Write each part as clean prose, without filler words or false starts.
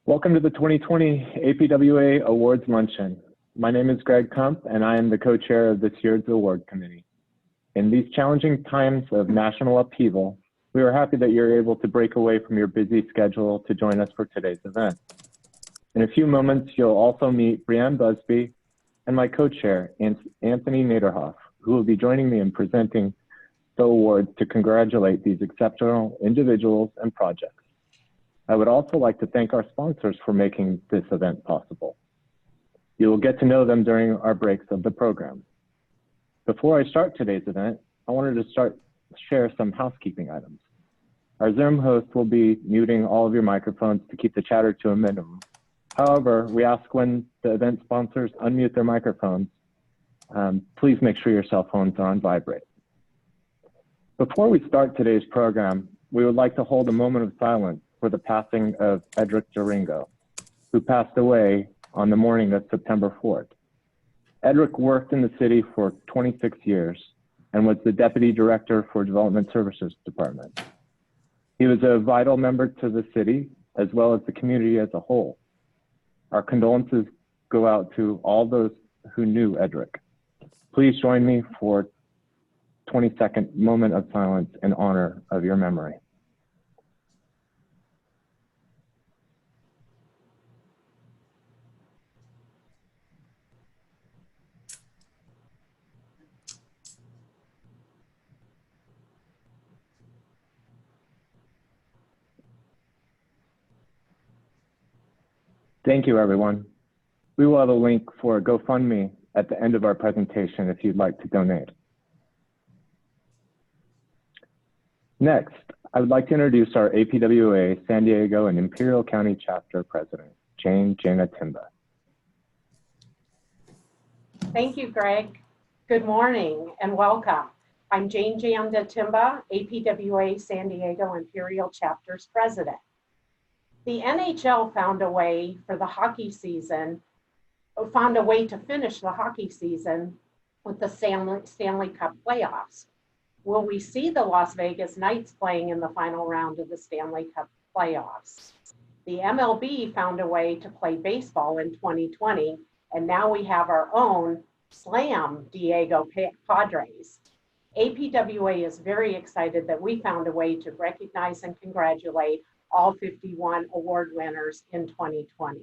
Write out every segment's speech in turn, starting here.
Welcome to the 2020 APWA Awards Luncheon. My name is Greg Kump, and I am the co-chair of this year's award committee. In these challenging times of national upheaval, we are happy that you're able to break away from your busy schedule to join us for today's event. In a few moments, you'll also meet Brianne Busby and my co-chair, Anthony Naderhoff, who will be joining me in presenting the awards to congratulate these exceptional individuals and projects. I would also like to thank our sponsors for making this event possible. You will get to know them during our breaks of the program. Before I start today's event, I wanted to share some housekeeping items. Our Zoom host will be muting all of your microphones to keep the chatter to a minimum. However, we ask when the event sponsors unmute their microphones, please make sure your cell phones are on vibrate. Before we start today's program, we would like to hold a moment of silence for the passing of Edric Duringo, who passed away on the morning of September 4th. Edric worked in the city for 26 years and was the Deputy Director for Development Services Department. He was a vital member to the city as well as the community as a whole. Our condolences go out to all those who knew Edric. Please join me for 20-second moment of silence in honor of your memory. Thank you, everyone. We will have a link for a GoFundMe at the end of our presentation if you'd like to donate. Next, I would like to introduce our APWA San Diego and Imperial County Chapter President, Jane Jana Timba. Thank you, Greg. Good morning and welcome. I'm Jane Jana Timba, APWA San Diego Imperial Chapter's President. The NHL found a way to finish the hockey season with the Stanley Cup playoffs. Will we see the Las Vegas Knights playing in the final round of the Stanley Cup playoffs? The MLB found a way to play baseball in 2020, and now we have our own Slam Diego Padres. APWA is very excited that we found a way to recognize and congratulate all 51 award winners in 2020.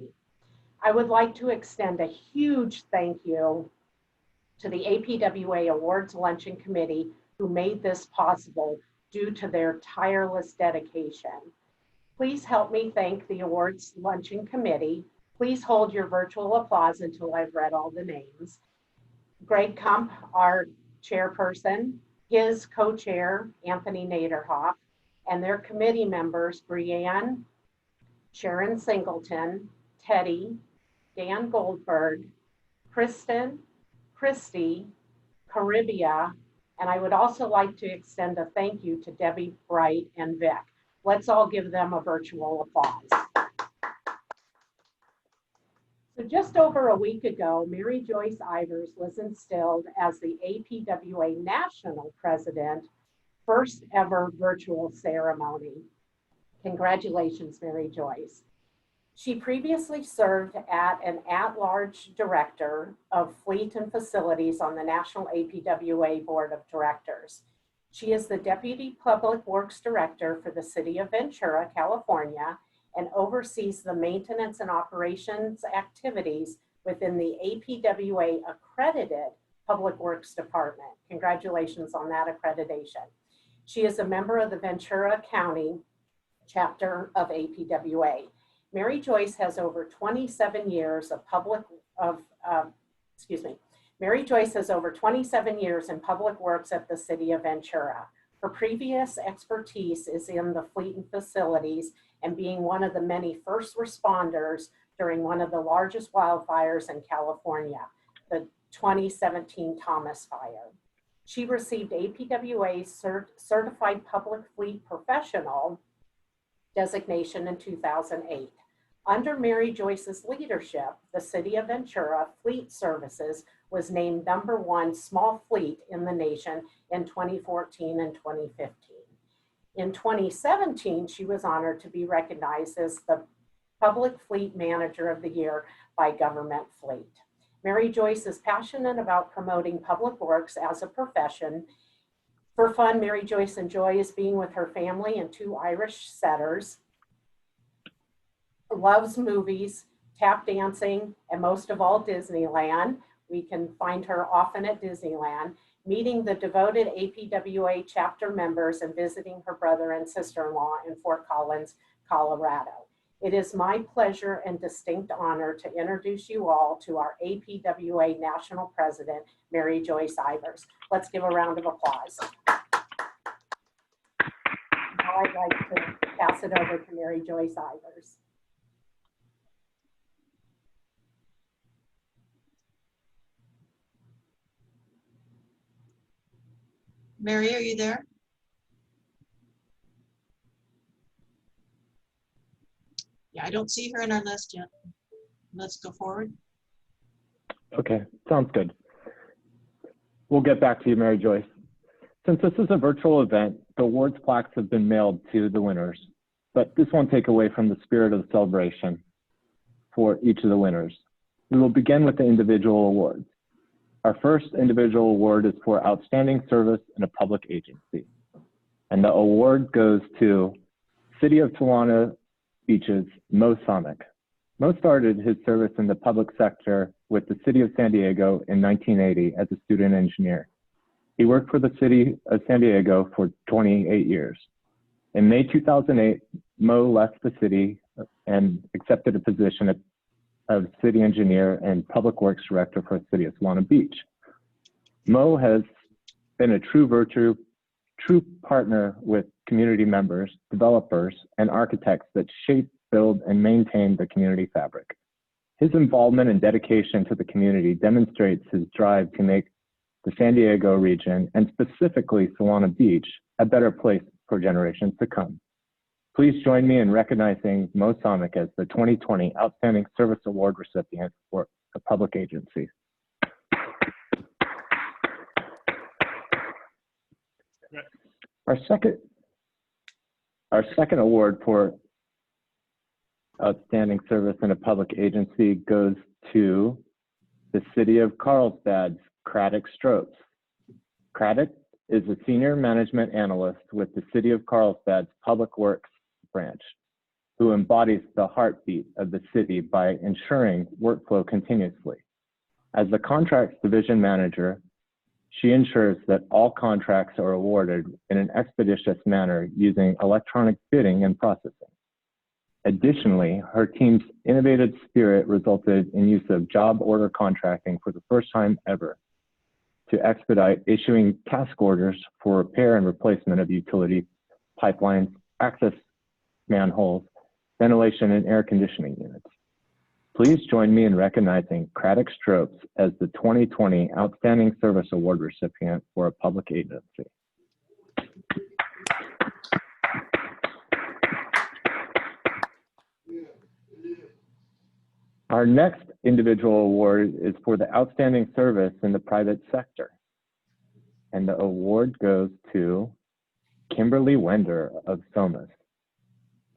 I would like to extend a huge thank you to the APWA Awards Luncheon Committee who made this possible due to their tireless dedication. Please help me thank the Awards Luncheon Committee. Please hold your virtual applause until I've read all the names. Greg Kump, our chairperson, his co-chair, Anthony Naderhoff, and their committee members, Brianne, Sharon Singleton, Teddy, Dan Goldberg, Kristen, Christy, Caribia, and I would also like to extend a thank you to Debbie Bright and Vic. Let's all give them a virtual applause. So just over a week ago, Mary Joyce Ivers was instilled as the APWA National President, first ever virtual ceremony. Congratulations, Mary Joyce. She previously served as an at-large director of fleet and facilities on the National APWA Board of Directors. She is the Deputy Public Works Director for the City of Ventura, California, and oversees the maintenance and operations activities within the APWA accredited Public Works Department. Congratulations on that accreditation. She is a member of the Ventura County chapter of APWA. Mary Joyce has over 27 years Mary Joyce has over 27 years in public works at the City of Ventura. Her previous expertise is in the fleet and facilities and being one of the many first responders during one of the largest wildfires in California, the 2017 Thomas Fire. She received APWA's Certified Public Fleet Professional designation in 2008. Under Mary Joyce's leadership, the City of Ventura Fleet Services was named #1 small fleet in the nation in 2014 and 2015. In 2017, she was honored to be recognized as the Public Fleet Manager of the Year by Government Fleet. Mary Joyce is passionate about promoting public works as a profession. For fun, Mary Joyce enjoys being with her family and 2 Irish setters, loves movies, tap dancing, and most of all, Disneyland. We can find her often at Disneyland, meeting the devoted APWA chapter members and visiting her brother and sister-in-law in Fort Collins, Colorado. It is my pleasure and distinct honor to introduce you all to our APWA National President, Mary Joyce Ivers. Let's give a round of applause. Now I'd like to pass it over to Mary Joyce Ivers. Mary, are you there? Yeah, I don't see her in our list yet. Let's go forward. Okay, sounds good. We'll get back to you, Mary Joyce. Since this is a virtual event, the awards plaques have been mailed to the winners, but this won't take away from the spirit of the celebration for each of the winners. We will begin with the individual awards. Our first individual award is for outstanding service in a public agency. And the award goes to City of Solana Beach's Mo Sonic. Mo started his service in the public sector with the City of San Diego in 1980 as a student engineer. He worked for the City of San Diego for 28 years. In May 2008, Mo left the city and accepted a position of city engineer and public works director for the City of Solana Beach. Mo has been a true partner with community members, developers, and architects that shape, build, and maintain the community fabric. His involvement and dedication to the community demonstrates his drive to make the San Diego region, and specifically Solana Beach, a better place for generations to come. Please join me in recognizing Mo Sonic as the 2020 Outstanding Service Award recipient for a public agency. Our second award for outstanding service in a public agency goes to the City of Carlsbad's Craddock Stropes. Craddock is a senior management analyst with the City of Carlsbad's Public Works branch, who embodies the heartbeat of the city by ensuring workflow continuously. As the contracts division manager, she ensures that all contracts are awarded in an expeditious manner using electronic bidding and processing. Additionally, her team's innovative spirit resulted in use of job order contracting for the first time ever to expedite issuing task orders for repair and replacement of utility pipelines, access manholes, ventilation, and air conditioning units. Please join me in recognizing Craddock Stropes as the 2020 Outstanding Service Award recipient for a public agency. Our next individual award is for the outstanding service in the private sector. And the award goes to Kimberly Wender of SOMAS.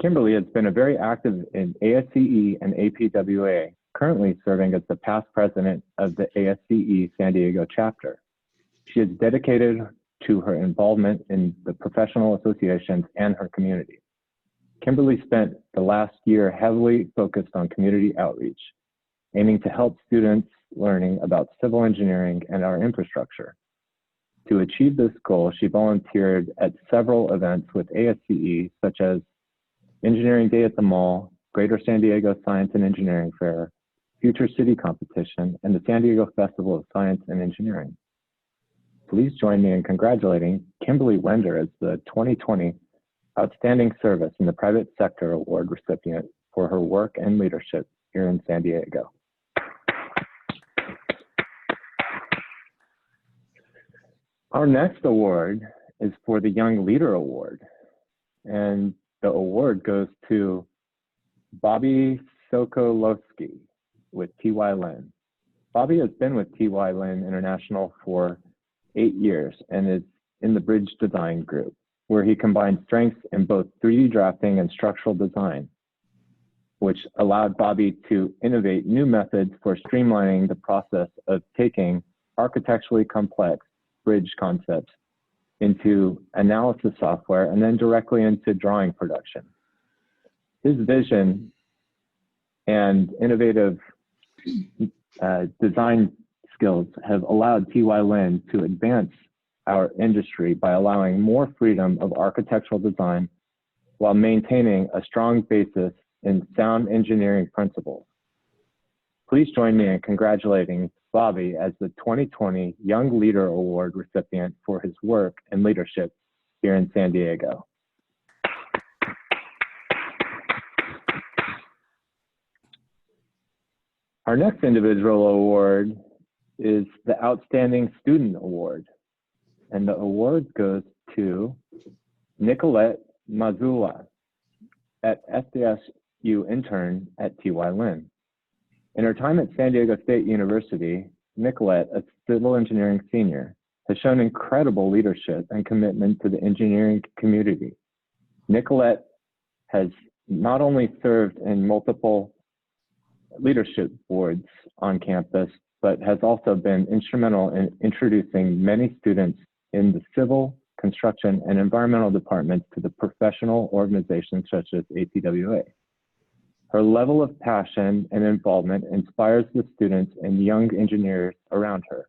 Kimberly has been very active in ASCE and APWA, currently serving as the past president of the ASCE San Diego chapter. She is dedicated to her involvement in the professional associations and her community. Kimberly spent the last year heavily focused on community outreach, aiming to help students learning about civil engineering and our infrastructure. To achieve this goal, she volunteered at several events with ASCE, such as Engineering Day at the Mall, Greater San Diego Science and Engineering Fair, Future City Competition, and the San Diego Festival of Science and Engineering. Please join me in congratulating Kimberly Wender as the 2020 Outstanding Service in the Private Sector Award recipient for her work and leadership here in San Diego. Our next award is for the Young Leader Award, and the award goes to Bobby Sokolowski with TY Lin. Bobby has been with TY Lin International for 8 years and is in the Bridge Design Group, where he combines strengths in both 3D drafting and structural design. which allowed Bobby to innovate new methods for streamlining the process of taking architecturally complex bridge concepts into analysis software and then directly into drawing production. His vision and innovative design skills have allowed T.Y. Lin to advance our industry by allowing more freedom of architectural design while maintaining a strong basis in sound engineering principles. Please join me in congratulating Bobby as the 2020 Young Leader Award recipient for his work and leadership here in San Diego. Our next individual award is the Outstanding Student Award, and the award goes to Nicolette Mazula, at SDSU intern at T.Y. Lin. In her time at San Diego State University, Nicolette, a civil engineering senior, has shown incredible leadership and commitment to the engineering community. Nicolette has not only served in multiple leadership boards on campus, but has also been instrumental in introducing many students in the civil, construction, and environmental departments to the professional organizations such as APWA. Her level of passion and involvement inspires the students and young engineers around her,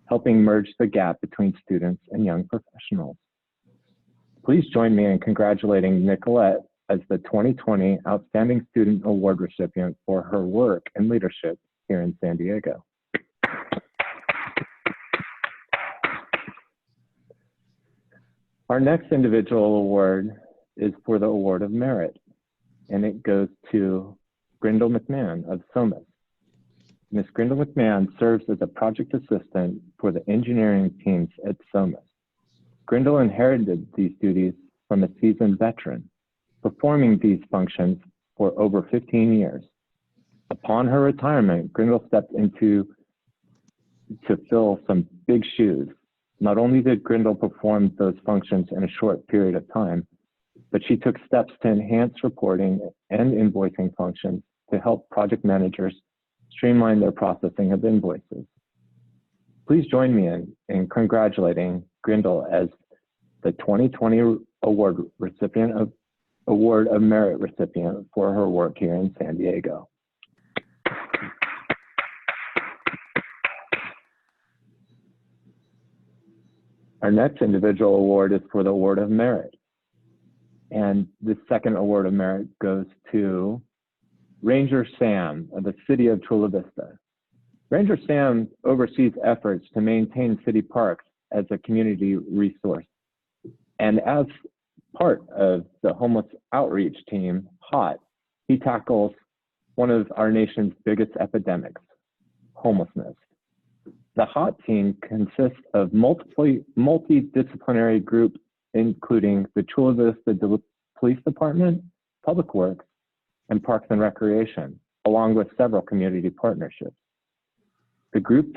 helping merge the gap between students and young professionals. Please join me in congratulating Nicolette as the 2020 Outstanding Student Award recipient for her work and leadership here in San Diego. Our next individual award is for the Award of Merit, and it goes to Grindle McMahon of SOMAS. Ms. Grindle McMahon serves as a project assistant for the engineering teams at SOMAS. Grindle inherited these duties from a seasoned veteran, performing these functions for over 15 years. Upon her retirement, Grindle stepped into to fill some big shoes. Not only did Grindle perform those functions in a short period of time, but she took steps to enhance reporting and invoicing functions to help project managers streamline their processing of invoices. Please join me in congratulating Grindle as the 2020 Award of Merit recipient for her work here in San Diego. Our next individual award is for the Award of Merit. And the second Award of Merit goes to Ranger Sam of the City of Chula Vista. Ranger Sam oversees efforts to maintain city parks as a community resource. And as part of the homeless outreach team, HOT, he tackles one of our nation's biggest epidemics, homelessness. The HOT team consists of multidisciplinary groups, including the Chula Vista Police Department, Public Works, and Parks and Recreation, along with several community partnerships. The group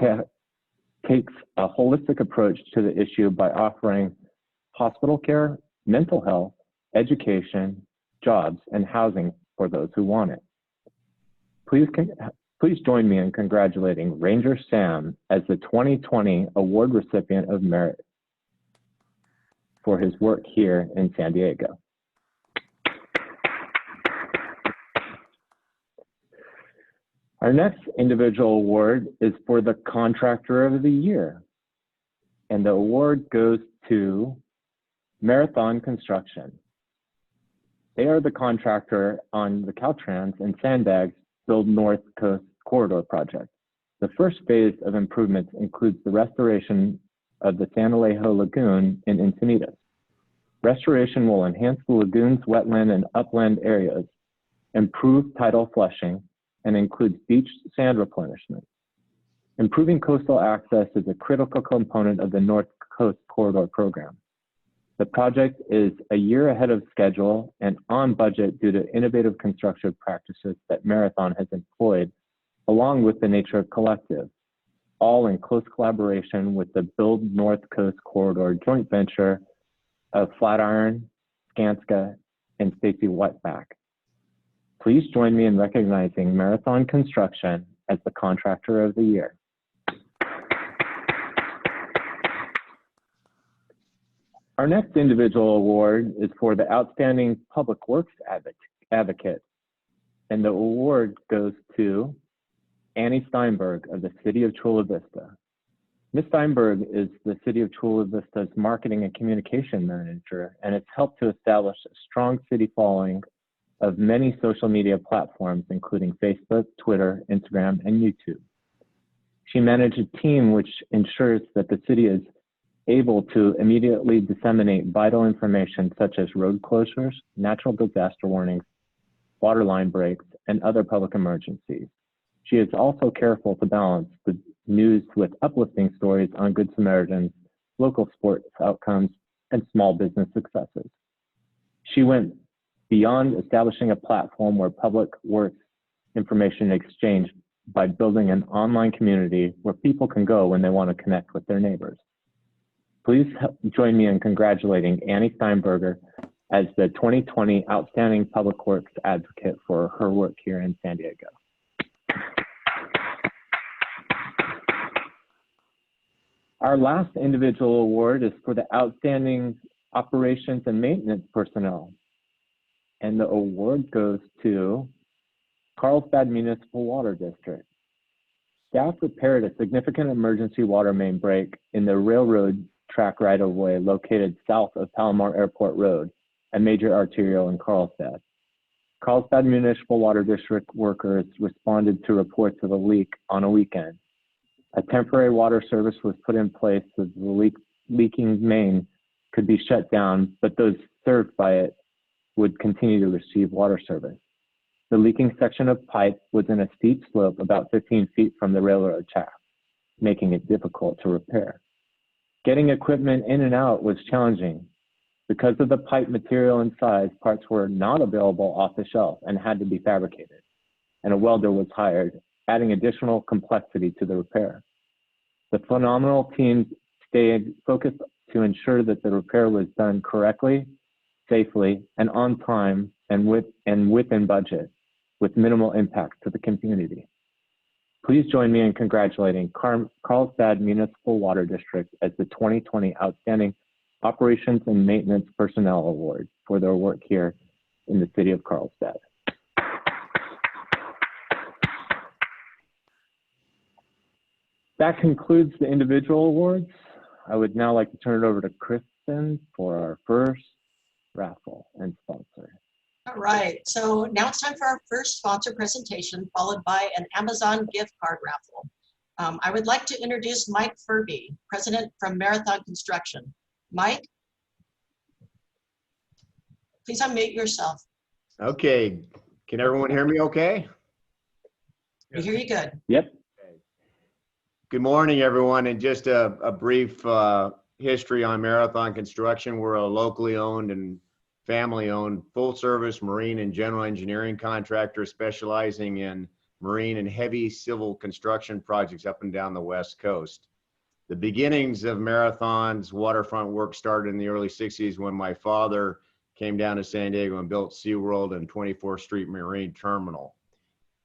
takes a holistic approach to the issue by offering hospital care, mental health, education, jobs, and housing for those who want it. Please join me in congratulating Ranger Sam as the 2020 Award recipient of Merit for his work here in San Diego. Our next individual award is for the Contractor of the Year, and the award goes to Marathon Construction. They are the contractor on the Caltrans and Sandbags Build North Coast Corridor project. The first phase of improvements includes the restoration of the San Alejo Lagoon in Encinitas. Restoration will enhance the lagoon's wetland and upland areas, improve tidal flushing, and includes beach sand replenishment. Improving coastal access is a critical component of the North Coast Corridor program. The project is a year ahead of schedule and on budget due to innovative construction practices that Marathon has employed, along with the Nature Collective, all in close collaboration with the Build North Coast Corridor joint venture of Flatiron, Skanska, and Stacy Wetback. Please join me in recognizing Marathon Construction as the Contractor of the Year. Our next individual award is for the Outstanding Public Works Advocate, and the award goes to Annie Steinberg of the City of Chula Vista. Ms. Steinberg is the City of Chula Vista's Marketing and Communication Manager, and it's helped to establish a strong city following of many social media platforms, including Facebook, Twitter, Instagram, and YouTube. She managed a team which ensures that the city is able to immediately disseminate vital information such as road closures, natural disaster warnings, water line breaks, and other public emergencies. She is also careful to balance the news with uplifting stories on Good Samaritans, local sports outcomes, and small business successes. She went beyond establishing a platform where public works information is exchanged by building an online community where people can go when they want to connect with their neighbors. Please join me in congratulating Annie Steinberger as the 2020 Outstanding Public Works Advocate for her work here in San Diego. Our last individual award is for the Outstanding Operations and Maintenance Personnel. And the award goes to Carlsbad Municipal Water District. Staff repaired a significant emergency water main break in the railroad track right-of-way located south of Palomar Airport Road, a major arterial in Carlsbad. Carlsbad Municipal Water District workers responded to reports of a leak on a weekend. A temporary water service was put in place so the leaking main could be shut down, but those served by it would continue to receive water service. The leaking section of pipe was in a steep slope about 15 feet from the railroad track, making it difficult to repair. Getting equipment in and out was challenging. Because of the pipe material and size, parts were not available off the shelf and had to be fabricated, and a welder was hired, adding additional complexity to the repair. The phenomenal team stayed focused to ensure that the repair was done correctly, safely, and on time, and within budget, with minimal impact to the community. Please join me in congratulating Carlsbad Municipal Water District as the 2020 Outstanding Operations and Maintenance Personnel Award for their work here in the city of Carlsbad. That concludes the individual awards. I would now like to turn it over to Kristen for our first raffle and sponsor. All right, so now it's time for our first sponsor presentation, followed by an Amazon gift card raffle. I would like to introduce Mike Furby, president from Marathon Construction. Mike, please unmute yourself. Okay, can everyone hear me okay? We hear you good. Yep. Good morning, everyone, and just a brief history on Marathon Construction. We're a locally owned and family-owned full-service marine and general engineering contractor specializing in marine and heavy civil construction projects up and down the West Coast. The beginnings of Marathon's waterfront work started in the early 60s when my father came down to San Diego and built SeaWorld and 24th Street Marine Terminal.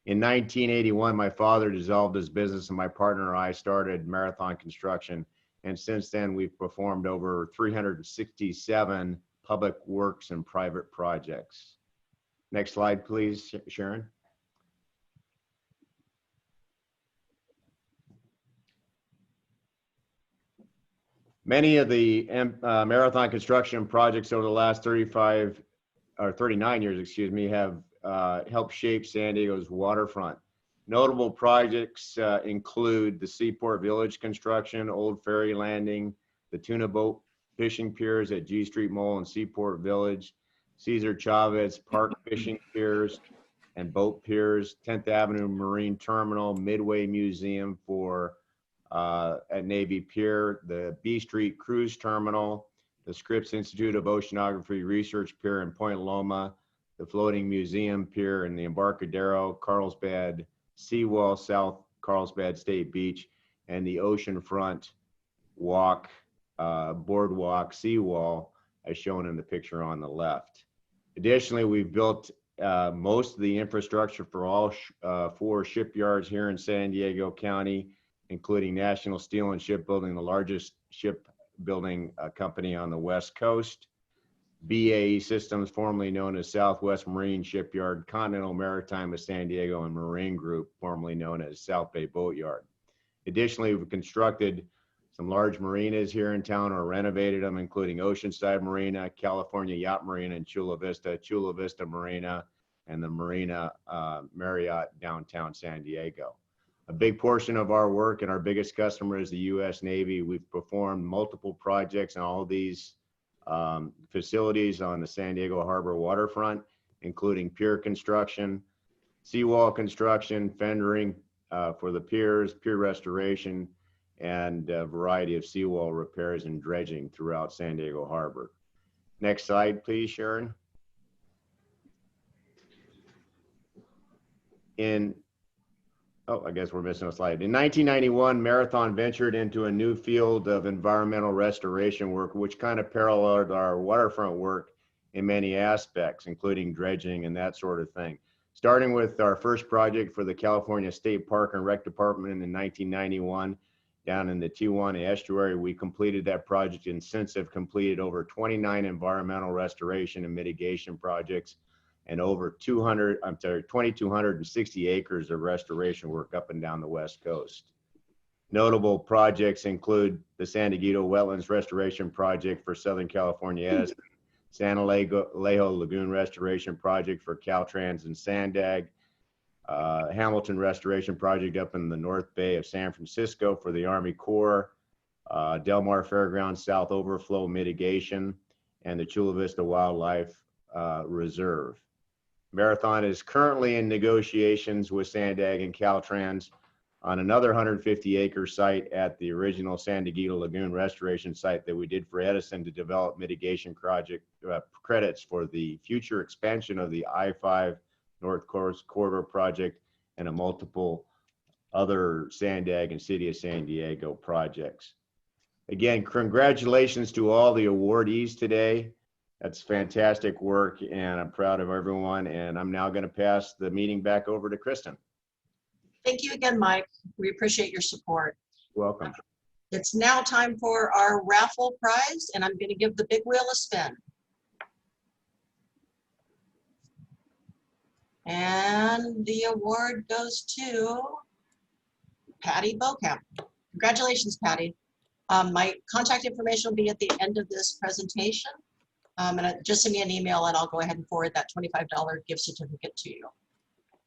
In 1981, my father dissolved his business and my partner and I started Marathon Construction. And since then, we've performed over 367 public works and private projects. Next slide, please, Sharon. Many of the Marathon Construction projects over the last 39 years, excuse me, have helped shape San Diego's waterfront. Notable projects include the Seaport Village construction, Old Ferry Landing, the tuna boat fishing piers at G Street Mall and Seaport Village, Cesar Chavez Park fishing piers and boat piers, 10th Avenue Marine Terminal, Midway Museum at Navy Pier, the B Street Cruise Terminal, the Scripps Institute of Oceanography Research Pier in Point Loma, the Floating Museum Pier in the Embarcadero, Carlsbad Seawall, South Carlsbad State Beach, and the Oceanfront Walk, Boardwalk Seawall, as shown in the picture on the left. Additionally, we've built most of the infrastructure for all four shipyards here in San Diego County, including National Steel and Shipbuilding, the largest shipbuilding company on the West Coast. BAE Systems, formerly known as Southwest Marine Shipyard, Continental Maritime of San Diego, and Marine Group, formerly known as South Bay Boatyard. Additionally, we've constructed some large marinas here in town or renovated them, including Oceanside Marina, California Yacht Marina, and Chula Vista Marina, and the Marina Marriott downtown San Diego. A big portion of our work and our biggest customer is the U.S. Navy. We've performed multiple projects on all these facilities on the San Diego Harbor waterfront, including pier construction, seawall construction, fendering for the piers, pier restoration, and a variety of seawall repairs and dredging throughout San Diego Harbor. Next slide, please, Sharon. I guess we're missing a slide. In 1991, Marathon ventured into a new field of environmental restoration work, which kind of paralleled our waterfront work in many aspects, including dredging and that sort of thing. Starting with our first project for the California State Park and Rec Department in 1991, down in the Tijuana estuary, we completed that project and since have completed over 29 environmental restoration and mitigation projects and over 2,260 acres of restoration work up and down the West Coast. Notable projects include the San Diego Wetlands Restoration Project for Southern California Edison, San Alejo Lagoon Restoration Project for Caltrans and Sandag, Hamilton Restoration Project up in the North Bay of San Francisco for the Army Corps, Del Mar Fairgrounds South Overflow Mitigation, and the Chula Vista Wildlife Reserve. Marathon is currently in negotiations with Sandag and Caltrans on another 150-acre site at the original San Diego Lagoon restoration site that we did for Edison to develop mitigation project credits for the future expansion of the I-5 North Coast Corridor project and a multiple other Sandag and City of San Diego projects. Again, congratulations to all the awardees today. That's fantastic work, and I'm proud of everyone. And I'm now going to pass the meeting back over to Kristen. Thank you again, Mike. We appreciate your support. Welcome. It's now time for our raffle prize, and I'm going to give the big wheel a spin. And the award goes to Patty Beaucamp. Congratulations, Patty. My contact information will be at the end of this presentation. And just send me an email and I'll go ahead and forward that $25 gift certificate to you.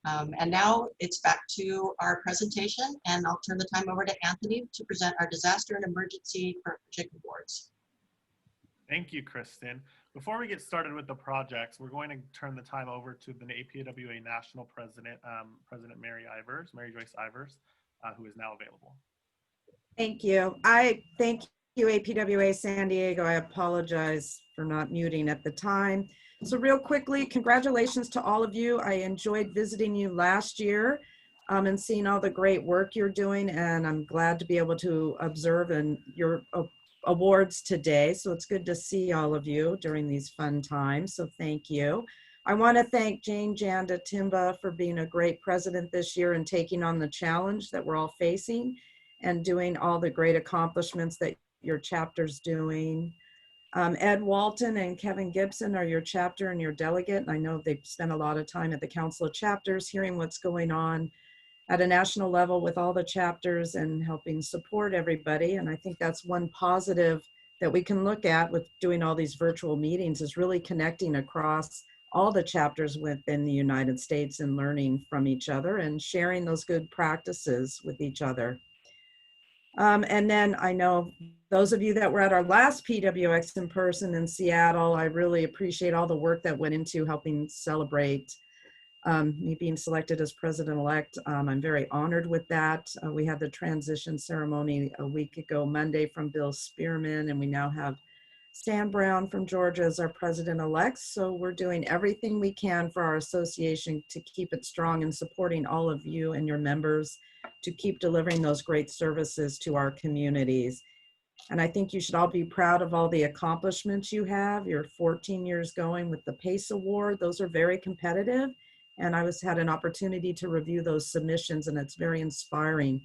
And now it's back to our presentation, and I'll turn the time over to Anthony to present our Disaster and Emergency Project Awards. Thank you, Kristen. Before we get started with the projects, we're going to turn the time over to the APWA National President, President Mary Joyce Ivers, who is now available. Thank you. I thank you, APWA San Diego. I apologize for not muting at the time. So real quickly, congratulations to all of you. I enjoyed visiting you last year and seeing all the great work you're doing, and I'm glad to be able to observe and your awards today. So it's good to see all of you during these fun times. So thank you. I want to thank Jane Janda Timba for being a great president this year and taking on the challenge that we're all facing and doing all the great accomplishments that your chapter's doing. Ed Walton and Kevin Gibson are your chapter and your delegate. And I know they've spent a lot of time at the Council of Chapters hearing what's going on at a national level with all the chapters and helping support everybody. And I think that's one positive that we can look at with doing all these virtual meetings, is really connecting across all the chapters within the United States and learning from each other and sharing those good practices with each other. And then I know those of you that were at our last PWX in person in Seattle, I really appreciate all the work that went into helping celebrate me being selected as president-elect. I'm very honored with that. We had the transition ceremony a week ago, Monday, from Bill Spearman, and we now have Stan Brown from Georgia as our president-elect. So we're doing everything we can for our association to keep it strong and supporting all of you and your members to keep delivering those great services to our communities. And I think you should all be proud of all the accomplishments you have. You're 14 years going with the PACE Award. Those are very competitive. And I had an opportunity to review those submissions, and it's very inspiring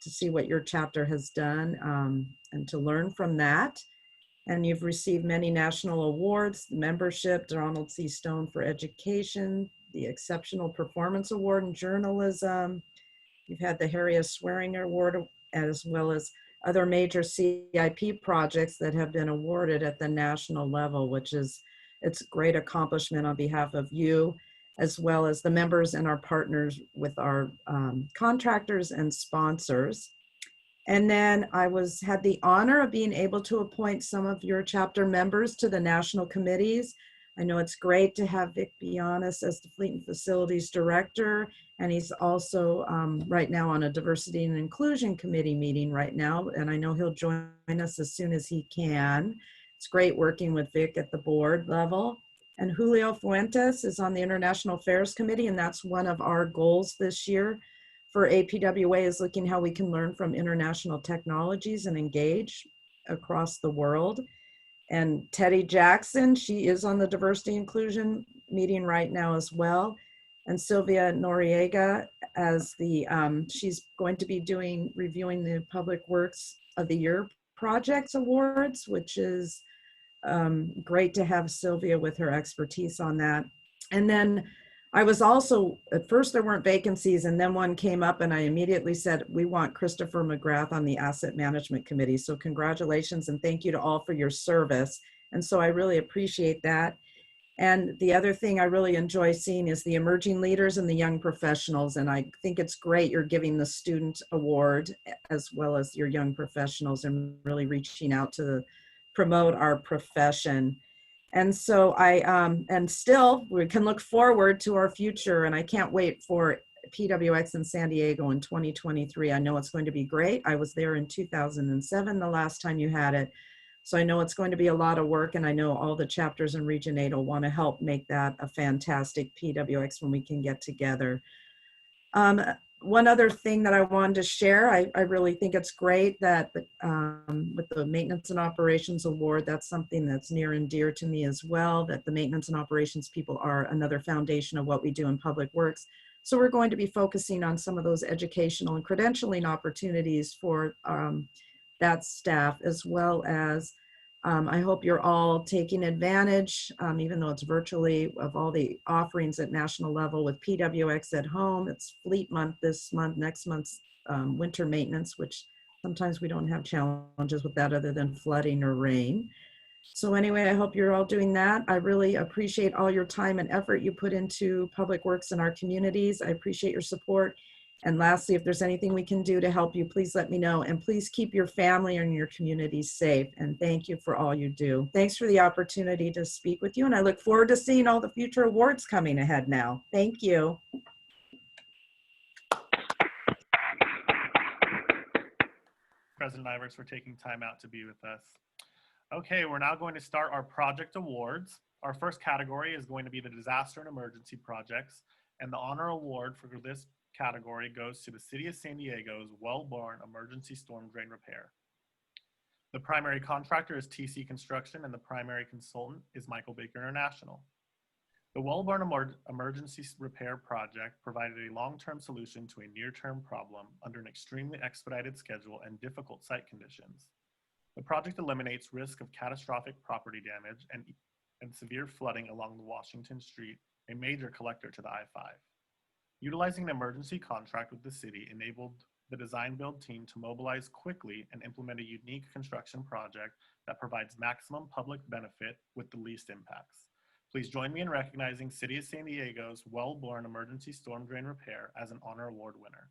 to see what your chapter has done and to learn from that. And you've received many national awards, the membership, Donald C. Stone for Education, the Exceptional Performance Award in Journalism. You've had the Harry Swearing Award, as well as other major CIP projects that have been awarded at the national level, which is, it's a great accomplishment on behalf of you, as well as the members and our partners with our contractors and sponsors. And then I had the honor of being able to appoint some of your chapter members to the national committees. I know it's great to have Vic Bianis as the Fleet and Facilities Director, and he's also right now on a Diversity and Inclusion Committee meeting right now, and I know he'll join us as soon as he can. It's great working with Vic at the board level. And Julio Fuentes is on the International Affairs Committee, and that's one of our goals this year for APWA, is looking how we can learn from international technologies and engage across the world. And Teddy Jackson, she is on the Diversity Inclusion meeting right now as well. And Sylvia Noriega as the, she's going to be reviewing the Public Works of the Year Projects Awards, which is great to have Sylvia with her expertise on that. And then I was also, at first there weren't vacancies, and then one came up and I immediately said, we want Christopher McGrath on the Asset Management Committee. So congratulations and thank you to all for your service. And so I really appreciate that. And the other thing I really enjoy seeing is the emerging leaders and the young professionals. And I think it's great you're giving the student award as well as your young professionals and really reaching out to promote our profession. And so and still we can look forward to our future, and I can't wait for PWX in San Diego in 2023. I know it's going to be great. I was there in 2007, the last time you had it. So I know it's going to be a lot of work, and I know all the chapters in Region 8 will want to help make that a fantastic PWX when we can get together. One other thing that I wanted to share, I really think it's great that with the Maintenance and Operations Award, that's something that's near and dear to me as well, that the maintenance and operations people are another foundation of what we do in Public Works. So we're going to be focusing on some of those educational and credentialing opportunities for that staff, as well as I hope you're all taking advantage, even though it's virtually, of all the offerings at national level with PWX at home. It's Fleet Month this month, next month's winter maintenance, which sometimes we don't have challenges with that other than flooding or rain. So anyway, I hope you're all doing that. I really appreciate all your time and effort you put into Public Works in our communities. I appreciate your support. And lastly, if there's anything we can do to help you, please let me know. And please keep your family and your community safe. And thank you for all you do. Thanks for the opportunity to speak with you. And I look forward to seeing all the future awards coming ahead now. Thank you. President Ivers, for taking time out to be with us. Okay, we're now going to start our project awards. Our first category is going to be the disaster and emergency projects. And the honor award for this category goes to the City of San Diego's Well-Born Emergency Storm Drain Repair. The primary contractor is TC Construction, and the primary consultant is Michael Baker International. The Well-Born Emergency Repair Project provided a long-term solution to a near-term problem under an extremely expedited schedule and difficult site conditions. The project eliminates risk of catastrophic property damage and severe flooding along the Washington Street, a major collector to the I-5. Utilizing an emergency contract with the city enabled the design build team to mobilize quickly and implement a unique construction project that provides maximum public benefit with the least impacts. Please join me in recognizing City of San Diego's Well-Born Emergency Storm Drain Repair as an honor award winner.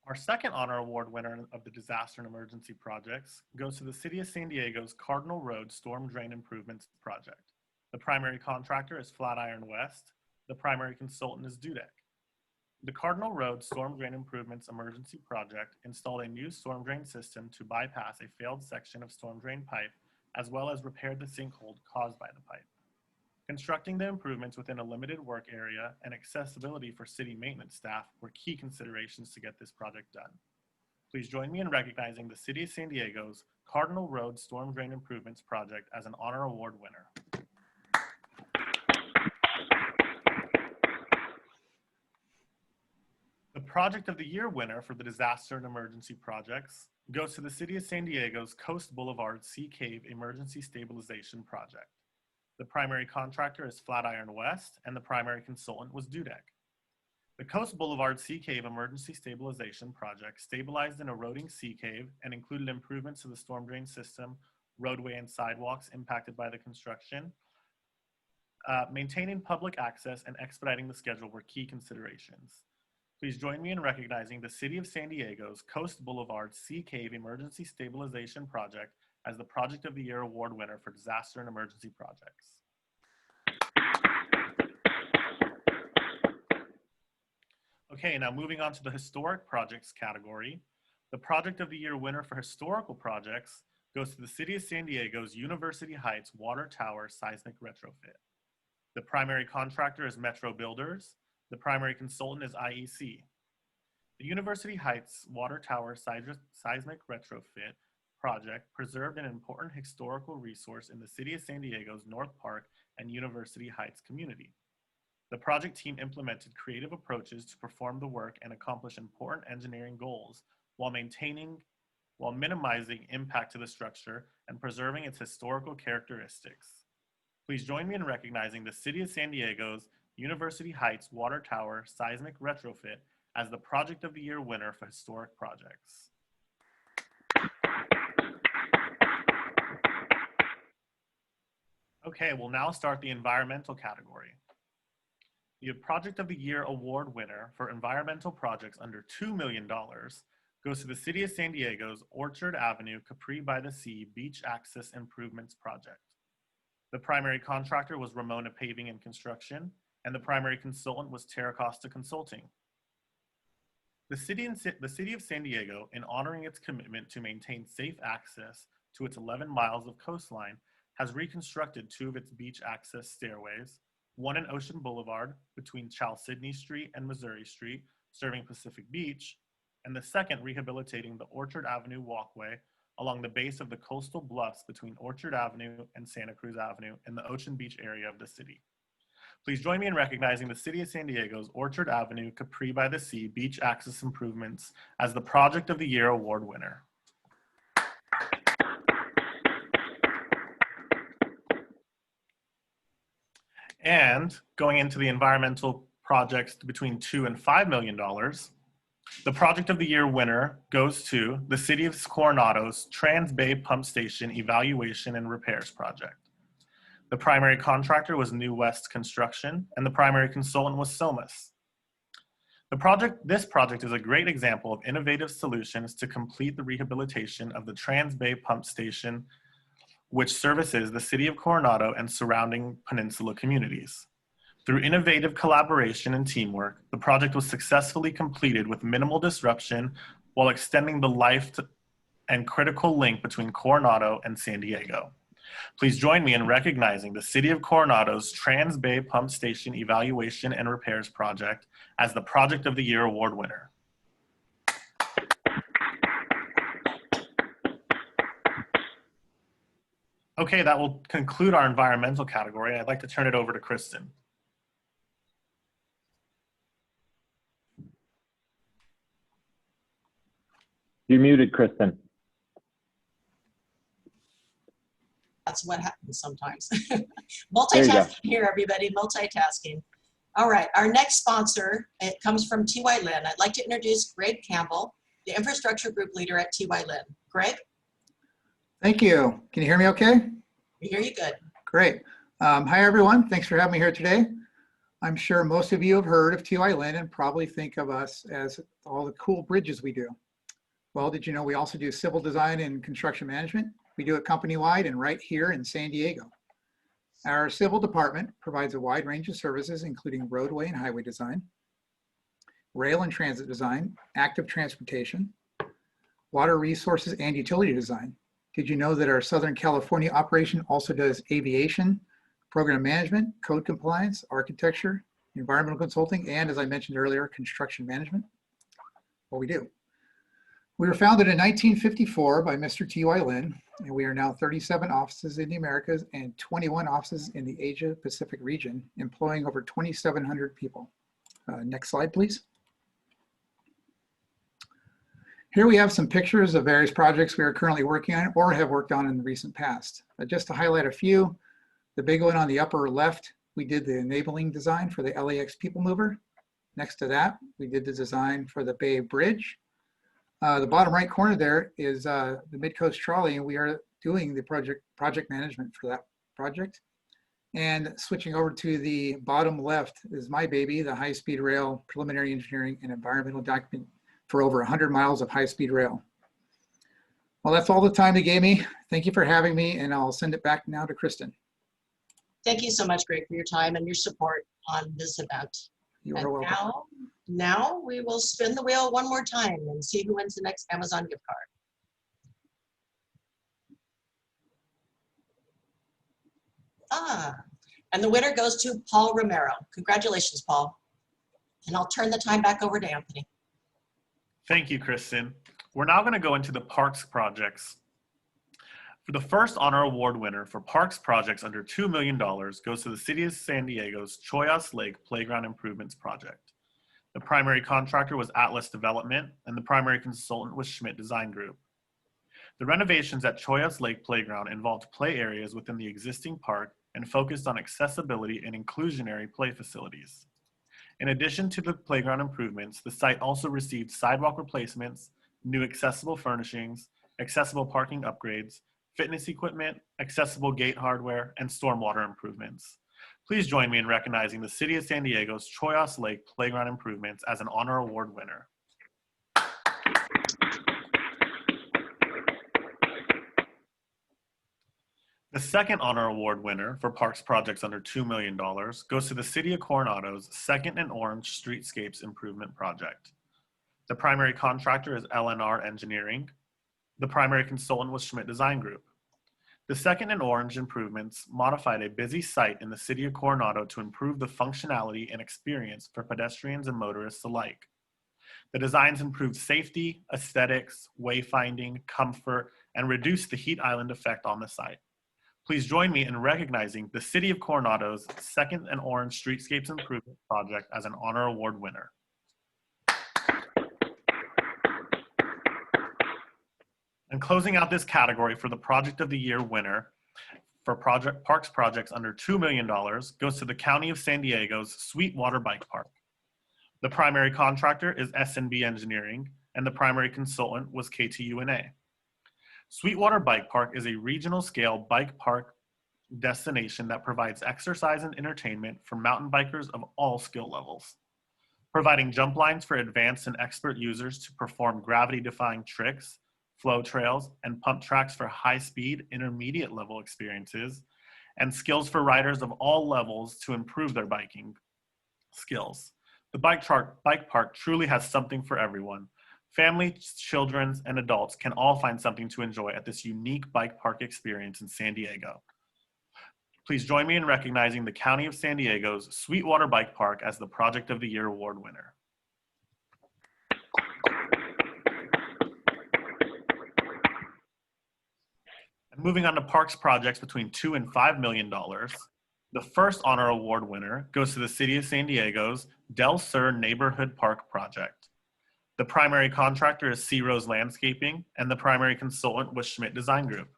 Our second honor award winner of the disaster and emergency projects goes to the City of San Diego's Cardinal Road Storm Drain Improvements Project. The primary contractor is Flatiron West. The primary consultant is Dudek. The Cardinal Road Storm Drain Improvements Emergency Project installed a new storm drain system to bypass a failed section of storm drain pipe, as well as repair the sinkhole caused by the pipe. Constructing the improvements within a limited work area and accessibility for city maintenance staff were key considerations to get this project done. Please join me in recognizing the City of San Diego's Cardinal Road Storm Drain Improvements Project as an Honor Award winner. The Project of the Year winner for the Disaster and Emergency Projects goes to the City of San Diego's Coast Boulevard Sea Cave Emergency Stabilization Project. The primary contractor is Flatiron West, and the primary consultant was Dudek. The Coast Boulevard Sea Cave Emergency Stabilization Project stabilized an eroding sea cave and included improvements to the storm drain system, roadway and sidewalks impacted by the construction. Maintaining public access and expediting the schedule were key considerations. Please join me in recognizing the City of San Diego's Coast Boulevard Sea Cave Emergency Stabilization Project as the Project of the Year Award winner for disaster and emergency projects. Okay, now moving on to the historic projects category. The Project of the Year winner for historical projects goes to the City of San Diego's University Heights Water Tower Seismic Retrofit. The primary contractor is Metro Builders. The primary consultant is IEC. The University Heights Water Tower Seismic Retrofit project preserved an important historical resource in the City of San Diego's North Park and University Heights community. The project team implemented creative approaches to perform the work and accomplish important engineering goals while minimizing impact to the structure and preserving its historical characteristics. Please join me in recognizing the City of San Diego's University Heights Water Tower Seismic Retrofit as the Project of the Year winner for historic projects. Okay, we'll now start the environmental category. The Project of the Year award winner for environmental projects under $2 million goes to the City of San Diego's Orchard Avenue Capri by the Sea Beach Access Improvements Project. The primary contractor was Ramona Paving and Construction, and the primary consultant was Terra Costa Consulting. The City of San Diego, in honoring its commitment to maintain safe access to its 11 miles of coastline, has reconstructed 2 of its beach access stairways, one in Ocean Boulevard between Chalcedony Street and Missouri Street, serving Pacific Beach, and the second rehabilitating the Orchard Avenue walkway along the base of the coastal bluffs between Orchard Avenue and Santa Cruz Avenue in the Ocean Beach area of the city. Please join me in recognizing the City of San Diego's Orchard Avenue Capri by the Sea Beach Access Improvements as the Project of the Year award winner. And going into the environmental projects between $2 and $5 million, the Project of the Year winner goes to the City of Coronado's Trans Bay Pump Station Evaluation and Repairs Project. The primary contractor was New West Construction, and the primary consultant was Somas. This project is a great example of innovative solutions to complete the rehabilitation of the Trans Bay Pump Station, which services the City of Coronado and surrounding peninsula communities. Through innovative collaboration and teamwork, the project was successfully completed with minimal disruption while extending the life and critical link between Coronado and San Diego. Please join me in recognizing the City of Coronado's Trans Bay Pump Station Evaluation and Repairs Project as the Project of the Year award winner. Okay, that will conclude our environmental category. I'd like to turn it over to Kristen. You're muted, Kristen. That's what happens sometimes. Multitasking here, everybody, multitasking. All right, our next sponsor, it comes from TY Lin. I'd like to introduce Greg Campbell, the infrastructure group leader at TY Lin. Greg? Thank you. Can you hear me okay? We hear you good. Great. Hi, everyone. Thanks for having me here today. I'm sure most of you have heard of TY Lin and probably think of us as all the cool bridges we do. Well, did you know we also do civil design and construction management? We do it company-wide and right here in San Diego. Our civil department provides a wide range of services, including roadway and highway design, rail and transit design, active transportation, water resources, and utility design. Did you know that our Southern California operation also does aviation, program management, code compliance, architecture, environmental consulting, and as I mentioned earlier, construction management. What we do. We were founded in 1954 by Mr. T.Y. Lin, and we are now 37 offices in the Americas and 21 offices in the Asia Pacific region, employing over 2,700 people. Next slide, please. Here we have some pictures of various projects we are currently working on or have worked on in the recent past. Just to highlight a few, the big one on the upper left, we did the enabling design for the LAX People Mover. Next to that, we did the design for the Bay Bridge. The bottom right corner there is the Mid-Coast Trolley, and we are doing the project management for that project. And switching over to the bottom left is my baby, the high-speed rail preliminary engineering and environmental document for over 100 miles of high-speed rail. Well, that's all the time they gave me. Thank you for having me, and I'll send it back now to Kristen. Thank you so much, Greg, for your time and your support on this event. You are welcome. Now we will spin the wheel one more time and see who wins the next Amazon gift card. And the winner goes to Paul Romero. Congratulations, Paul. And I'll turn the time back over to Anthony. Thank you, Kristen. We're now going to go into the parks projects. For the first honor award winner for parks projects under $2 million goes to the City of San Diego's Choyas Lake Playground Improvements Project. The primary contractor was Atlas Development, and the primary consultant was Schmidt Design Group. The renovations at Choyas Lake Playground involved play areas within the existing park and focused on accessibility and inclusionary play facilities. In addition to the playground improvements, the site also received sidewalk replacements, new accessible furnishings, accessible parking upgrades, fitness equipment, accessible gate hardware, and stormwater improvements. Please join me in recognizing the City of San Diego's Choyas Lake Playground Improvements as an honor award winner. The second honor award winner for parks projects under $2 million goes to the City of Coronado's Second and Orange Streetscapes Improvement Project. The primary contractor is LNR Engineering. The primary consultant was Schmidt Design Group. The Second and Orange improvements modified a busy site in the City of Coronado to improve the functionality and experience for pedestrians and motorists alike. The designs improved safety, aesthetics, wayfinding, comfort, and reduced the heat island effect on the site. Please join me in recognizing the City of Coronado's Second and Orange Streetscapes Improvement Project as an honor award winner. And closing out this category for the Project of the Year winner for parks projects under $2 million goes to the County of San Diego's Sweetwater Bike Park. The primary contractor is S&B Engineering, and the primary consultant was KTUNA. Sweetwater Bike Park is a regional scale bike park destination that provides exercise and entertainment for mountain bikers of all skill levels, providing jump lines for advanced and expert users to perform gravity-defying tricks, flow trails, and pump tracks for high-speed, intermediate-level experiences, and skills for riders of all levels to improve their biking skills. The bike park truly has something for everyone. Families, children, and adults can all find something to enjoy at this unique bike park experience in San Diego. Please join me in recognizing the County of San Diego's Sweetwater Bike Park as the Project of the Year award winner. Moving on to parks projects between $2 and $5 million, the first honor award winner goes to the City of San Diego's Del Sur Neighborhood Park Project. The primary contractor is Sea Rose Landscaping, and the primary consultant was Schmidt Design Group.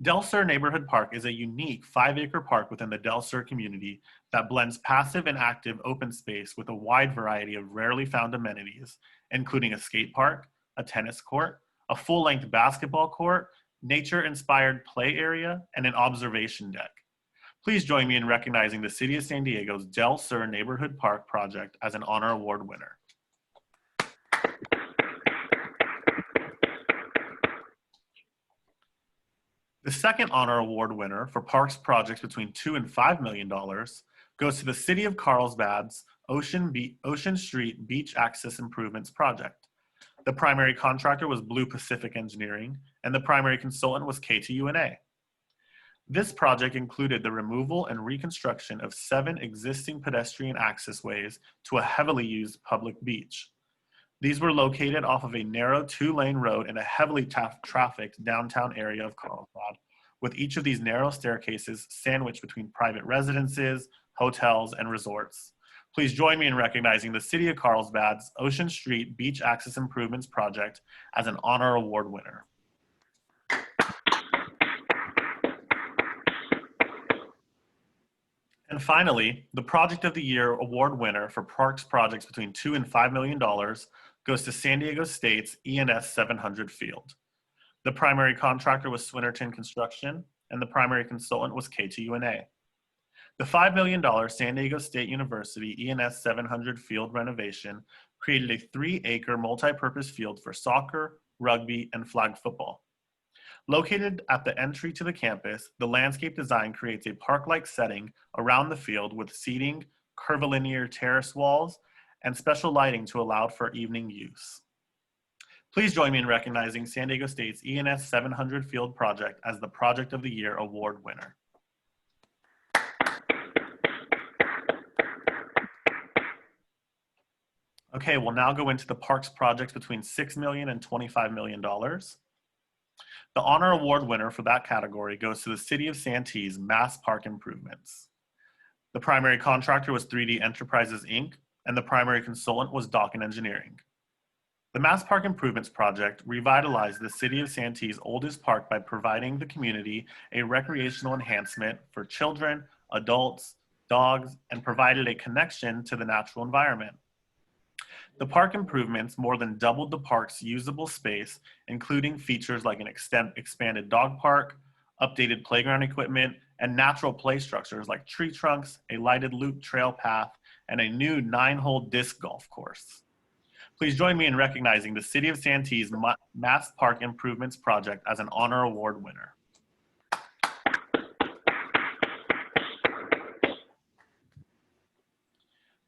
Del Sur Neighborhood Park is a unique 5-acre park within the Del Sur community that blends passive and active open space with a wide variety of rarely found amenities, including a skate park, a tennis court, a full-length basketball court, nature-inspired play area, and an observation deck. Please join me in recognizing the City of San Diego's Del Sur Neighborhood Park Project as an honor award winner. The second honor award winner for parks projects between $2 and $5 million goes to the City of Carlsbad's Ocean Street Beach Access Improvements Project. The primary contractor was Blue Pacific Engineering, and the primary consultant was KTUNA. This project included the removal and reconstruction of 7 existing pedestrian access ways to a heavily used public beach. These were located off of a narrow 2-lane road in a heavily trafficked downtown area of Carlsbad, with each of these narrow staircases sandwiched between private residences, hotels, and resorts. Please join me in recognizing the City of Carlsbad's Ocean Street Beach Access Improvements Project as an Honor Award winner. And finally, the Project of the Year award winner for parks projects between $2 and $5 million goes to San Diego State's ENS 700 field. The primary contractor was Swinnerton Construction, and the primary consultant was KTUNA. The $5 million San Diego State University ENS 700 field renovation created a 3-acre multi-purpose field for soccer, rugby, and flag football. Located at the entry to the campus, the landscape design creates a park-like setting around the field with seating, curvilinear terrace walls, and special lighting to allow for evening use. Please join me in recognizing San Diego State's ENS 700 Field Project as the Project of the Year award winner. Okay, we'll now go into the parks projects between $6 million and $25 million. The honor award winner for that category goes to the City of Santee's Mass Park Improvements. The primary contractor was 3D Enterprises, Inc., and the primary consultant was Dawkin Engineering. The Mass Park Improvements Project revitalized the City of Santee's oldest park by providing the community a recreational enhancement for children, adults, dogs, and provided a connection to the natural environment. The park improvements more than doubled the park's usable space, including features like an expanded dog park, updated playground equipment, and natural play structures like tree trunks, a lighted loop trail path, and a new 9-hole disc golf course. Please join me in recognizing the City of Santee's Mass Park Improvements Project as an honor award winner.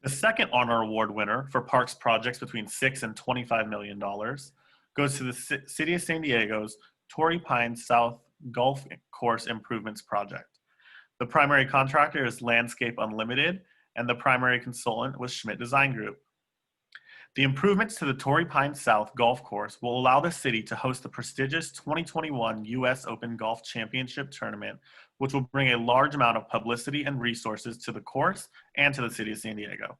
The second honor award winner for parks projects between $6 and $25 million goes to the City of San Diego's Torrey Pines South Golf Course Improvements Project. The primary contractor is Landscape Unlimited, and the primary consultant was Schmidt Design Group. The improvements to the Torrey Pines South Golf Course will allow the city to host the prestigious 2021 U.S. Open Golf Championship Tournament, which will bring a large amount of publicity and resources to the course and to the City of San Diego.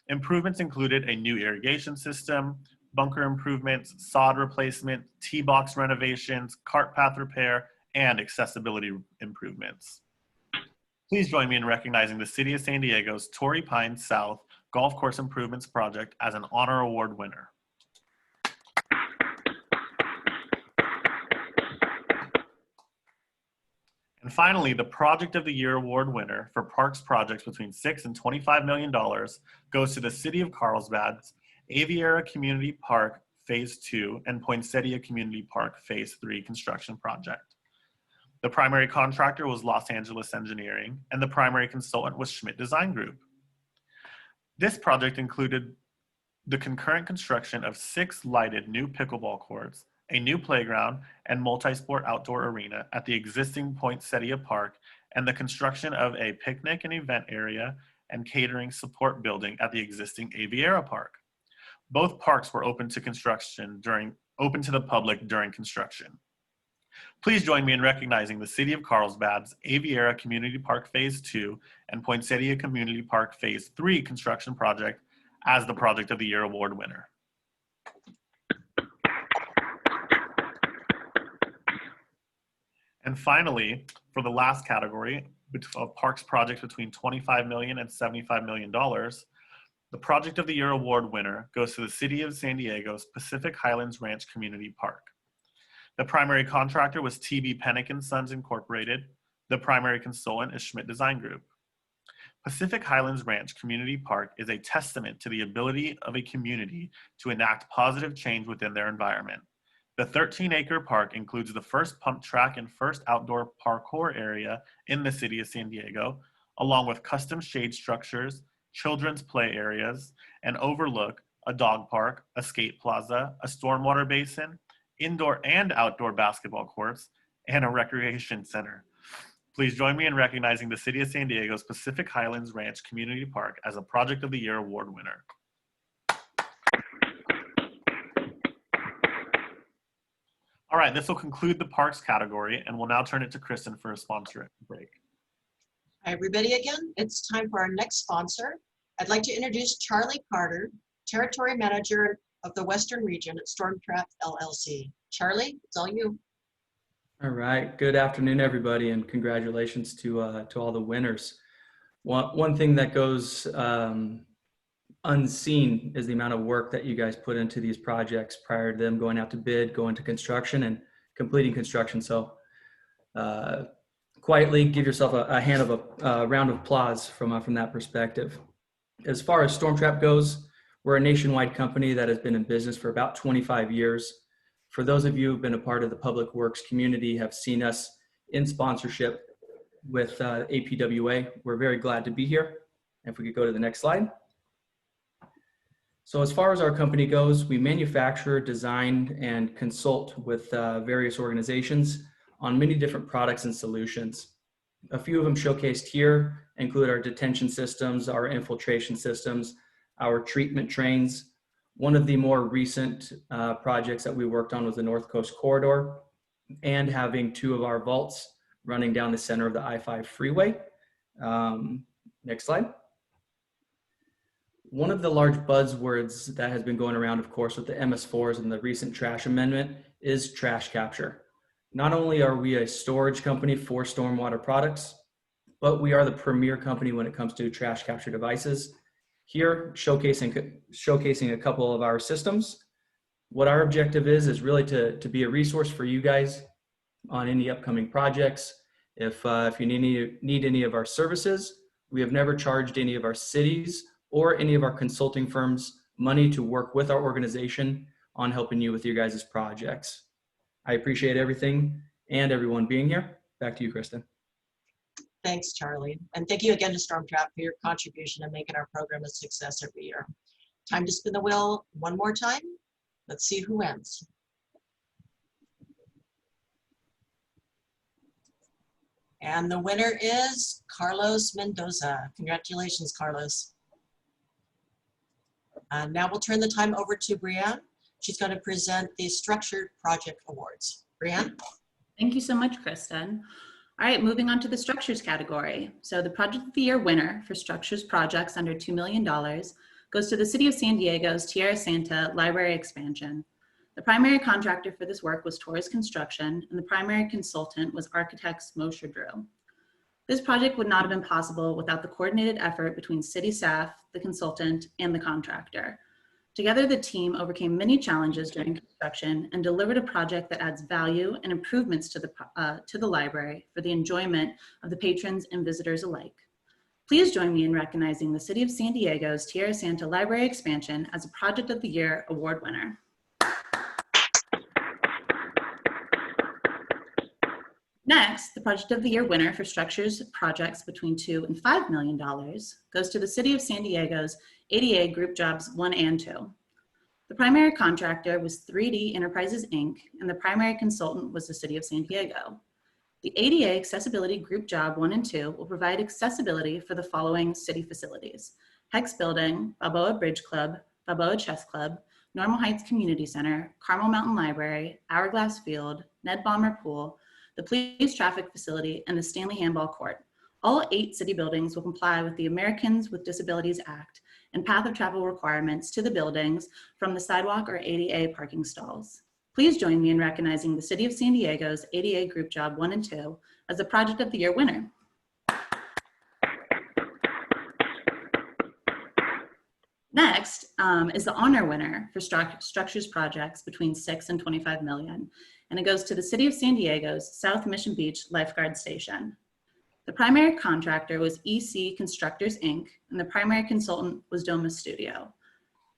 Improvements included a new irrigation system, bunker improvements, sod replacement, tee box renovations, cart path repair, and accessibility improvements. Please join me in recognizing the City of San Diego's Torrey Pines South Golf Course Improvements Project as an honor award winner. And finally, the Project of the Year award winner for parks projects between $6 and $25 million goes to the City of Carlsbad's Aviera Community Park Phase 2 and Poinsettia Community Park Phase 3 construction project. The primary contractor was Los Angeles Engineering, and the primary consultant was Schmidt Design Group. This project included the concurrent construction of 6 lighted new pickleball courts, a new playground and multi-sport outdoor arena at the existing Poinsettia Park, and the construction of a picnic and event area and catering support building at the existing Aviera Park. Both parks were open to the public during construction. Please join me in recognizing the City of Carlsbad's Aviera Community Park Phase 2 and Poinsettia Community Park Phase 3 construction project as the Project of the Year award winner. And finally, for the last category of parks projects between $25 million and $75 million, the Project of the Year award winner goes to the City of San Diego's Pacific Highlands Ranch Community Park. The primary contractor was TB Pennick & Sons Incorporated. The primary consultant is Schmidt Design Group. Pacific Highlands Ranch Community Park is a testament to the ability of a community to enact positive change within their environment. The 13-acre park includes the first pump track and first outdoor parkour area in the City of San Diego, along with custom shade structures, children's play areas, an overlook, a dog park, a skate plaza, a stormwater basin, indoor and outdoor basketball courts, and a recreation center. Please join me in recognizing the City of San Diego's Pacific Highlands Ranch Community Park as a Project of the Year award winner. All right, this will conclude the parks category, and we'll now turn it to Kristen for a sponsor break. Hi, everybody again. It's time for our next sponsor. I'd like to introduce Charlie Carter, Territory Manager of the Western Region at Stormtrap LLC. Charlie, it's all you. All right. Good afternoon, everybody, and congratulations to all the winners. One thing that goes unseen is the amount of work that you guys put into these projects prior to them going out to bid, going to construction, and completing construction. So quietly give yourself a round of applause from that perspective. As far as Stormtrap goes, we're a nationwide company that has been in business for about 25 years. For those of you who've been a part of the public works community, have seen us in sponsorship with APWA. We're very glad to be here. If we could go to the next slide. So as far as our company goes, we manufacture, design, and consult with various organizations on many different products and solutions. A few of them showcased here include our detention systems, our infiltration systems, our treatment trains. One of the more recent projects that we worked on was the North Coast Corridor and having 2 of our vaults running down the center of the I-5 freeway. Next slide. One of the large buzzwords that has been going around, of course, with the MS4s and the recent trash amendment is trash capture. Not only are we a storage company for stormwater products, but we are the premier company when it comes to trash capture devices. Here, showcasing a couple of our systems. What our objective is really to be a resource for you guys on any upcoming projects. If you need any of our services, we have never charged any of our cities or any of our consulting firms money to work with our organization on helping you with your guys' projects. I appreciate everything and everyone being here. Back to you, Kristen. Thanks, Charlie. And thank you again to Stormtrap for your contribution in making our program a success every year. Time to spin the wheel one more time. Let's see who wins. And the winner is Carlos Mendoza. Congratulations, Carlos. Now we'll turn the time over to Brianne. She's going to present the Structured Project Awards. Brianne? Thank you so much, Kristen. All right, moving on to the structures category. So the Project of the Year winner for structures projects under $2 million goes to the City of San Diego's Tierra Santa Library expansion. The primary contractor for this work was Torres Construction, and the primary consultant was architects Moshe Drew. This project would not have been possible without the coordinated effort between city staff, the consultant, and the contractor. Together, the team overcame many challenges during construction and delivered a project that adds value and improvements to the library for the enjoyment of the patrons and visitors alike. Please join me in recognizing the City of San Diego's Tierra Santa Library expansion as a Project of the Year award winner. Next, the Project of the Year winner for structures projects between $2 and $5 million goes to the City of San Diego's ADA Group Jobs 1 and 2. The primary contractor was 3D Enterprises, Inc., and the primary consultant was the City of San Diego. The ADA Accessibility Group Job 1 and 2 will provide accessibility for the following city facilities: Hex Building, Balboa Bridge Club, Balboa Chess Club, Normal Heights Community Center, Carmel Mountain Library, Hourglass Field, Ned Bomber Pool, the Police Traffic Facility, and the Stanley Handball Court. All 8 city buildings will comply with the Americans with Disabilities Act and path of travel requirements to the buildings from the sidewalk or ADA parking stalls. Please join me in recognizing the City of San Diego's ADA Group Job 1 and 2 as the Project of the Year winner. Next is the honor winner for structures projects between $6 and $25 million, and it goes to the City of San Diego's South Mission Beach Lifeguard Station. The primary contractor was EC Constructors, Inc., and the primary consultant was Domus Studio.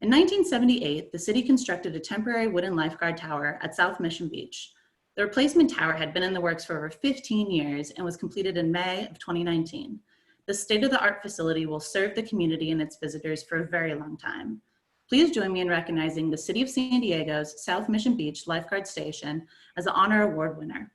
In 1978, the city constructed a temporary wooden lifeguard tower at South Mission Beach. The replacement tower had been in the works for over 15 years and was completed in May of 2019. The state-of-the-art facility will serve the community and its visitors for a very long time. Please join me in recognizing the City of San Diego's South Mission Beach Lifeguard Station as the Honor Award winner.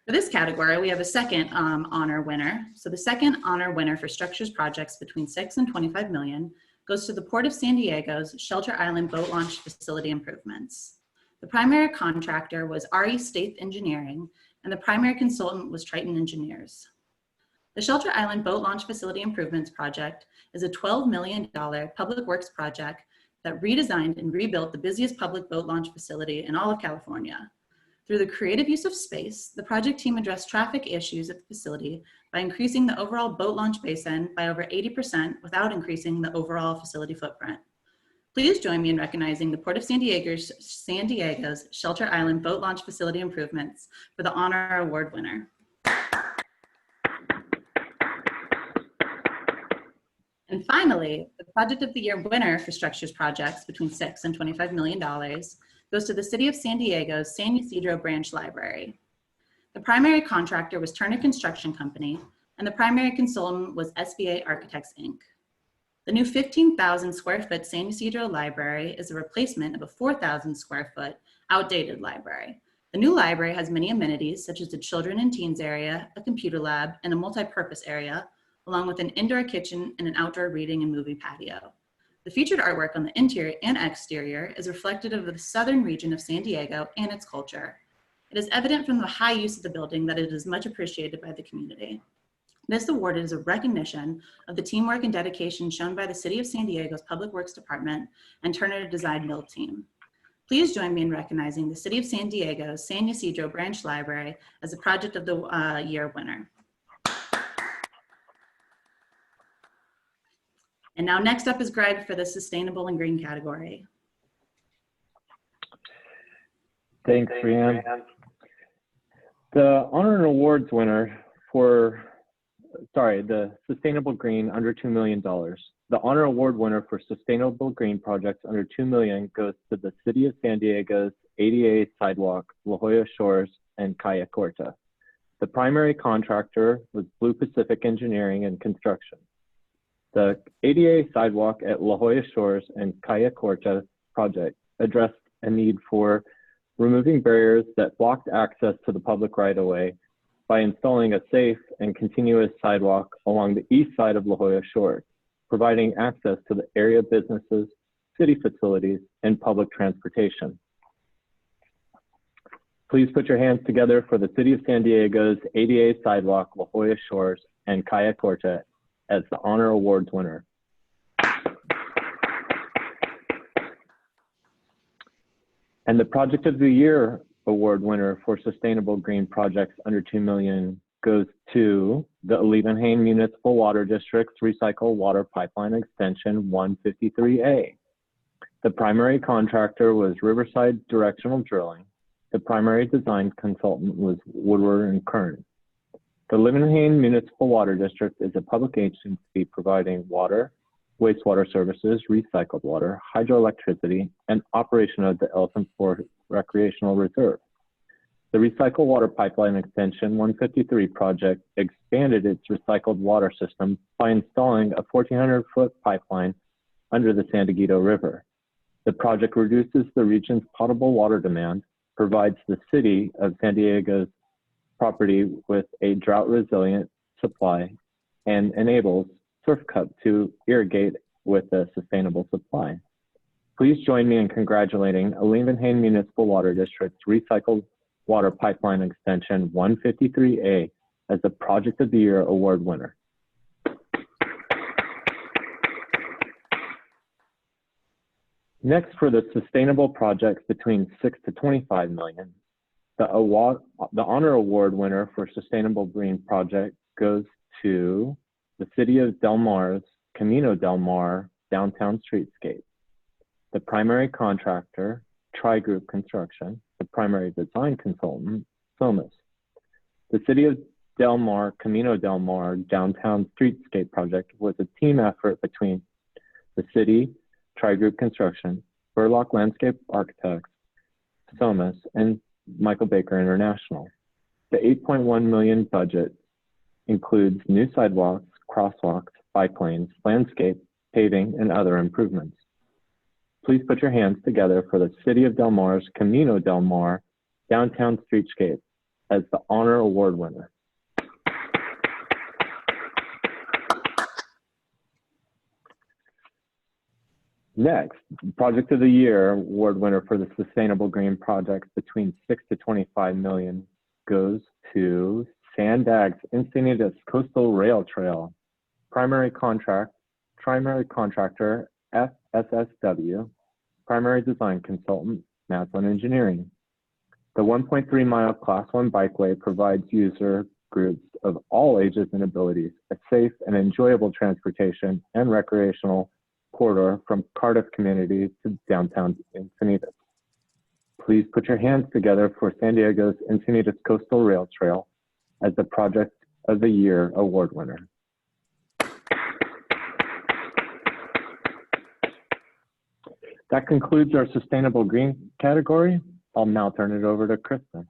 For this category, we have a second honor winner. So the second honor winner for structures projects between 6 and 25 million goes to the Port of San Diego's Shelter Island Boat Launch Facility improvements. The primary contractor was RE State Engineering, and the primary consultant was Triton Engineers. The Shelter Island Boat Launch Facility Improvements Project is a $12 million public works project that redesigned and rebuilt the busiest public boat launch facility in all of California. Through the creative use of space, the project team addressed traffic issues at the facility by increasing the overall boat launch basin by over 80% without increasing the overall facility footprint. Please join me in recognizing the Port of San Diego's Shelter Island Boat Launch Facility Improvements for the Honor Award winner. And finally, the Project of the Year winner for structures projects between $6 and $25 million goes to the City of San Diego's San Ysidro Branch Library. The primary contractor was Turner Construction Company, and the primary consultant was SBA Architects, Inc. The new 15,000 square foot San Ysidro Library is a replacement of a 4,000 square foot outdated library. The new library has many amenities such as the children and teens area, a computer lab, and a multi-purpose area, along with an indoor kitchen and an outdoor reading and movie patio. The featured artwork on the interior and exterior is reflective of the southern region of San Diego and its culture. It is evident from the high use of the building that it is much appreciated by the community. This award is a recognition of the teamwork and dedication shown by the City of San Diego's Public Works Department and Turner Design Build team. Please join me in recognizing the City of San Diego's San Ysidro Branch Library as the Project of the Year winner. And now next up is Greg for the Sustainable and Green category. Thanks, Rhiann. The Honor and Awards winner for, the Sustainable Green under $2 million. The Honor Award winner for Sustainable Green projects under $2 million goes to the City of San Diego's ADA Sidewalk, La Jolla Shores, and Calle Corta. The primary contractor was Blue Pacific Engineering and Construction. The ADA sidewalk at La Jolla Shores and Calle Corta project addressed a need for removing barriers that blocked access to the public right-of-way by installing a safe and continuous sidewalk along the east side of La Jolla Shores, providing access to the area businesses, city facilities, and public transportation. Please put your hands together for the City of San Diego's ADA sidewalk, La Jolla Shores, and Calle Corta as the Honor Awards winner. And the Project of the Year award winner for Sustainable Green projects under $2 million goes to the Alevinhain Municipal Water District's Recycle Water Pipeline Extension 153A. The primary contractor was Riverside Directional Drilling. The primary design consultant was Woodward & Kern. The Alevinhain Municipal Water District is a public agency providing water, wastewater services, recycled water, hydroelectricity, and operation of the Elephant Fork Recreational Reserve. The Recycle Water Pipeline Extension 153 project expanded its recycled water system by installing a 1,400-foot pipeline under the San Dieguito River. The project reduces the region's potable water demand, provides the City of San Diego's property with a drought-resilient supply, and enables Surf Cup to irrigate with a sustainable supply. Please join me in congratulating Alevinhain Municipal Water District's Recycled Water Pipeline Extension 153A as the Project of the Year award winner. Next, for the sustainable projects between 6 to 25 million, the Honor Award winner for Sustainable Green project goes to the City of Del Mar's Camino Del Mar Downtown Streetscape. The primary contractor, Tri-Group Construction. The primary design consultant, SOMAS. The City of Del Mar Camino Del Mar Downtown Streetscape project was a team effort between the city, Tri-Group Construction, Burlock Landscape Architects, SOMAS, and Michael Baker International. The $8.1 million budget includes new sidewalks, crosswalks, bike lanes, landscape, paving, and other improvements. Please put your hands together for the City of Del Mar's Camino Del Mar Downtown Streetscape as the Honor Award winner. Next, Project of the Year award winner for the Sustainable Green Projects between 6 to 25 million goes to Sandag's Encinitas Coastal Rail Trail. Primary contractor FSSW, primary design consultant Maslin Engineering. The 1.3 mile Class 1 bikeway provides user groups of all ages and abilities a safe and enjoyable transportation and recreational corridor from Cardiff community to downtown Encinitas. Please put your hands together for San Diego's Encinitas Coastal Rail Trail as the Project of the Year award winner. That concludes our Sustainable Green category. I'll now turn it over to Kristen.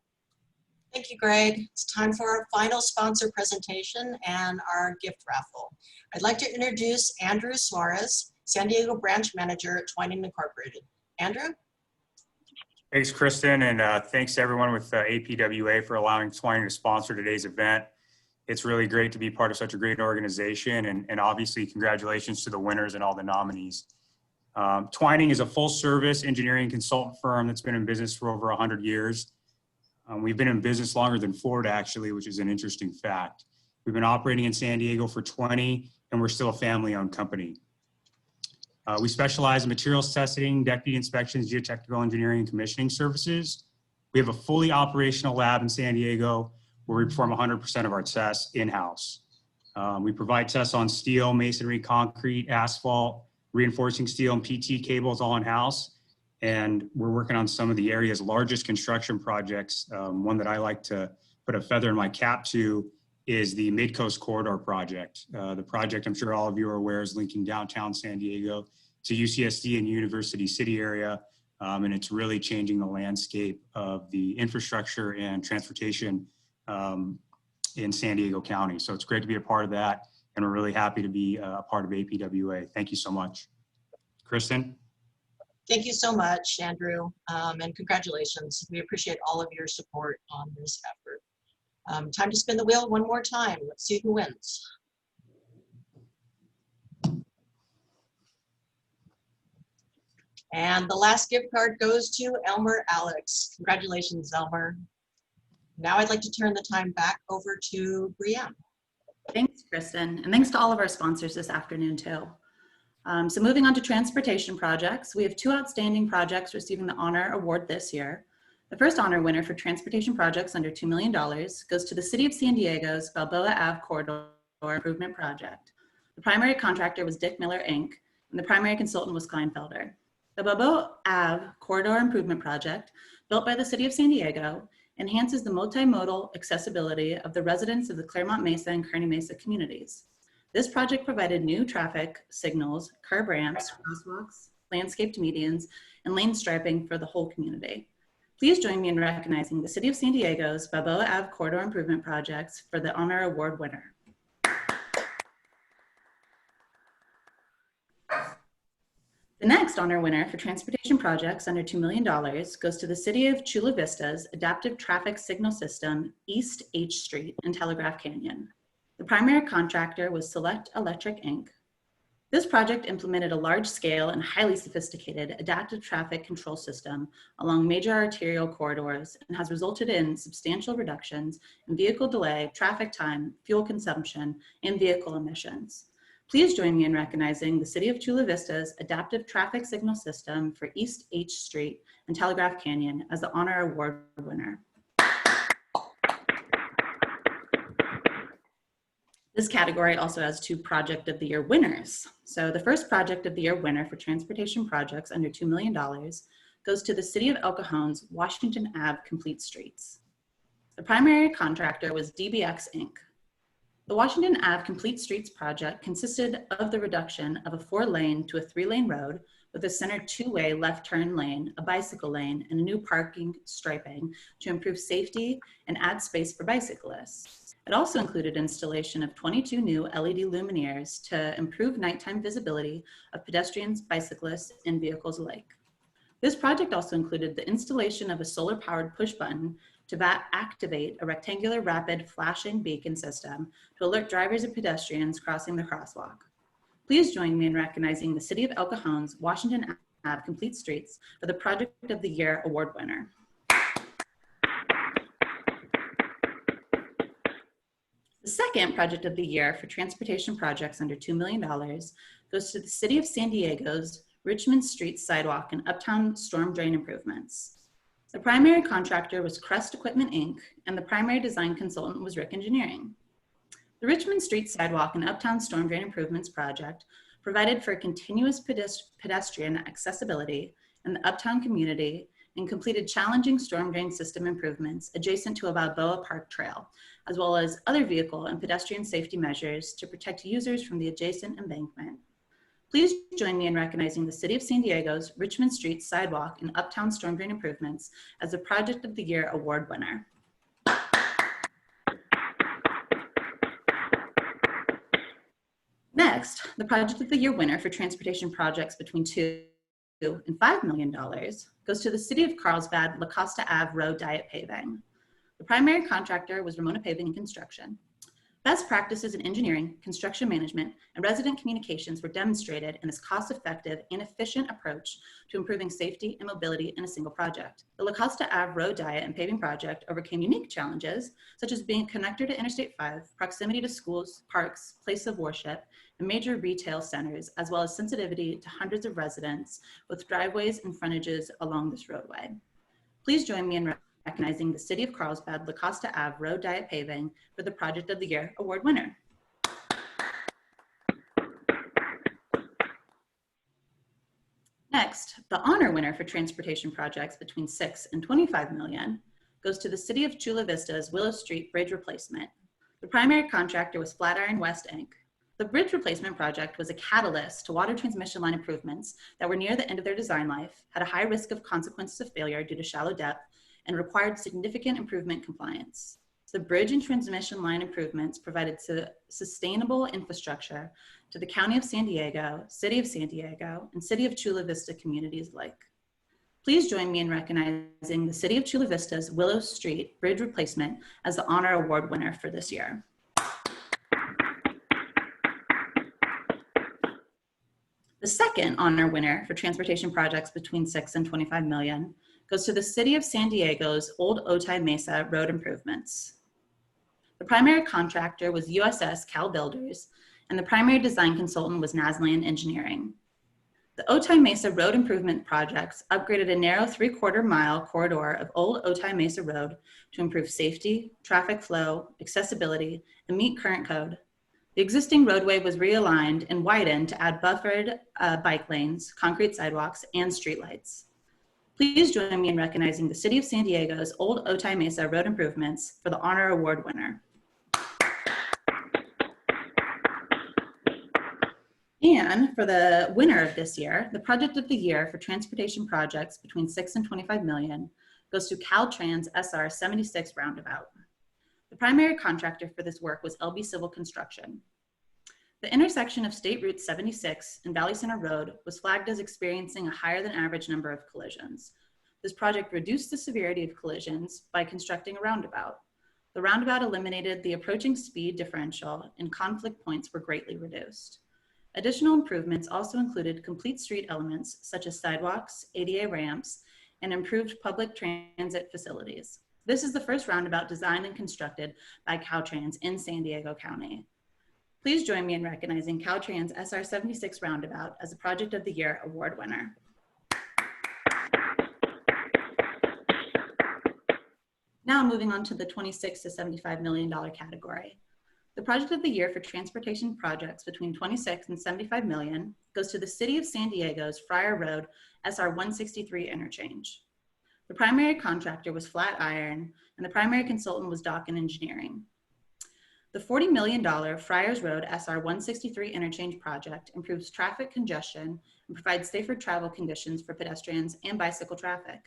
Thank you, Greg. It's time for our final sponsor presentation and our gift raffle. I'd like to introduce Andrew Suarez, San Diego Branch Manager at Twining Incorporated. Andrew? Thanks, Kristen, and thanks to everyone with APWA for allowing Twining to sponsor today's event. It's really great to be part of such a great organization, and obviously congratulations to the winners and all the nominees. Twining is a full-service engineering consultant firm that's been in business for over 100 years. We've been in business longer than Ford, actually, which is an interesting fact. We've been operating in San Diego for 20, and we're still a family-owned company. We specialize in materials testing, deputy inspections, geotechnical engineering, and commissioning services. We have a fully operational lab in San Diego where we perform 100% of our tests in-house. We provide tests on steel, masonry, concrete, asphalt, reinforcing steel, and PT cables all in-house. And we're working on some of the area's largest construction projects. One that I like to put a feather in my cap to is the Mid-Coast Corridor project. The project, I'm sure all of you are aware, is linking downtown San Diego to UCSD and University City area. And it's really changing the landscape of the infrastructure and transportation in San Diego County. So it's great to be a part of that. And we're really happy to be a part of APWA. Thank you so much. Kristen? Thank you so much, Andrew, and congratulations. We appreciate all of your support on this effort. Time to spin the wheel one more time. Let's see who wins. And the last gift card goes to Elmer Alex. Congratulations, Elmer. Now I'd like to turn the time back over to Brianne. Thanks, Kristen, and thanks to all of our sponsors this afternoon too. So moving on to transportation projects, we have two outstanding projects receiving the Honor Award this year. The first honor winner for transportation projects under $2 million goes to the City of San Diego's Balboa Ave Corridor Improvement Project. The primary contractor was Dick Miller, Inc., and the primary consultant was Kleinfelder. The Balboa Ave Corridor Improvement Project, built by the City of San Diego, enhances the multimodal accessibility of the residents of the Claremont Mesa and Kearny Mesa communities. This project provided new traffic signals, curb ramps, crosswalks, landscaped medians, and lane striping for the whole community. Please join me in recognizing the City of San Diego's Balboa Ave Corridor Improvement Projects for the Honor Award winner. The next honor winner for transportation projects under $2 million goes to the City of Chula Vista's Adaptive Traffic Signal System, East H Street in Telegraph Canyon. The primary contractor was Select Electric, Inc. This project implemented a large-scale and highly sophisticated adaptive traffic control system along major arterial corridors and has resulted in substantial reductions in vehicle delay, traffic time, fuel consumption, and vehicle emissions. Please join me in recognizing the City of Chula Vista's Adaptive Traffic Signal System for East H Street and Telegraph Canyon as the Honor Award winner. This category also has two Project of the Year winners. So the first Project of the Year winner for transportation projects under $2 million goes to the City of El Cajon's Washington Ave Complete Streets. The primary contractor was DBX, Inc. The Washington Ave Complete Streets project consisted of the reduction of a 4-lane to a 3-lane road with a center 2-way left turn lane, a bicycle lane, and a new parking striping to improve safety and add space for bicyclists. It also included installation of 22 new LED luminaires to improve nighttime visibility of pedestrians, bicyclists, and vehicles alike. This project also included the installation of a solar-powered push button to activate a rectangular rapid flashing beacon system to alert drivers and pedestrians crossing the crosswalk. Please join me in recognizing the City of El Cajon's Washington Ave Complete Streets for the Project of the Year award winner. The second Project of the Year for transportation projects under $2 million goes to the City of San Diego's Richmond Street Sidewalk and Uptown Storm Drain Improvements. The primary contractor was Crest Equipment, Inc., and the primary design consultant was Rick Engineering. The Richmond Street Sidewalk and Uptown Storm Drain Improvements project provided for continuous pedestrian accessibility in the Uptown community and completed challenging storm drain system improvements adjacent to a Balboa Park Trail, as well as other vehicle and pedestrian safety measures to protect users from the adjacent embankment. Please join me in recognizing the City of San Diego's Richmond Street Sidewalk and Uptown Storm Drain Improvements as the Project of the Year award winner. Next, the Project of the Year winner for transportation projects between $2 and $5 million goes to the City of Carlsbad La Costa Ave Road Diet Paving. The primary contractor was Ramona Paving and Construction. Best practices in engineering, construction management, and resident communications were demonstrated in this cost-effective and efficient approach to improving safety and mobility in a single project. The La Costa Ave Road Diet and Paving project overcame unique challenges, such as being connected to Interstate 5, proximity to schools, parks, places of worship, and major retail centers, as well as sensitivity to hundreds of residents with driveways and frontages along this roadway. Please join me in recognizing the City of Carlsbad La Costa Ave Road Diet Paving for the Project of the Year award winner. Next, the honor winner for transportation projects between $6 and $25 million goes to the City of Chula Vista's Willow Street Bridge Replacement. The primary contractor was Flatiron West, Inc. The bridge replacement project was a catalyst to water transmission line improvements that were near the end of their design life, had a high risk of consequences of failure due to shallow depth, and required significant improvement compliance. The bridge and transmission line improvements provided sustainable infrastructure to the County of San Diego, City of San Diego, and City of Chula Vista communities alike. Please join me in recognizing the City of Chula Vista's Willow Street Bridge Replacement as the honor award winner for this year. The second honor winner for transportation projects between $6 and $25 million goes to the City of San Diego's Old Otay Mesa Road Improvements. The primary contractor was USS Cal Builders, and the primary design consultant was Naslian Engineering. The Otay Mesa Road Improvement projects upgraded a narrow 3/4 mile corridor of Old Otay Mesa Road to improve safety, traffic flow, accessibility, and meet current code. The existing roadway was realigned and widened to add buffered bike lanes, concrete sidewalks, and streetlights. Please join me in recognizing the City of San Diego's Old Otay Mesa Road Improvements for the honor award winner. And for the winner of this year, the Project of the Year for transportation projects between $6 and $25 million goes to Caltrans SR 76 Roundabout. The primary contractor for this work was LB Civil Construction. The intersection of State Route 76 and Valley Center Road was flagged as experiencing a higher than average number of collisions. This project reduced the severity of collisions by constructing a roundabout. The roundabout eliminated the approaching speed differential and conflict points were greatly reduced. Additional improvements also included complete street elements such as sidewalks, ADA ramps, and improved public transit facilities. This is the first roundabout designed and constructed by Caltrans in San Diego County. Please join me in recognizing Caltrans SR 76 Roundabout as a Project of the Year award winner. Now moving on to the $26 to $75 million category. The Project of the Year for transportation projects between $26 and $75 million goes to the City of San Diego's Friar Road SR 163 interchange. The primary contractor was Flatiron, and the primary consultant was Dawkin Engineering. The $40 million Friars Road SR 163 interchange project improves traffic congestion and provides safer travel conditions for pedestrians and bicycle traffic.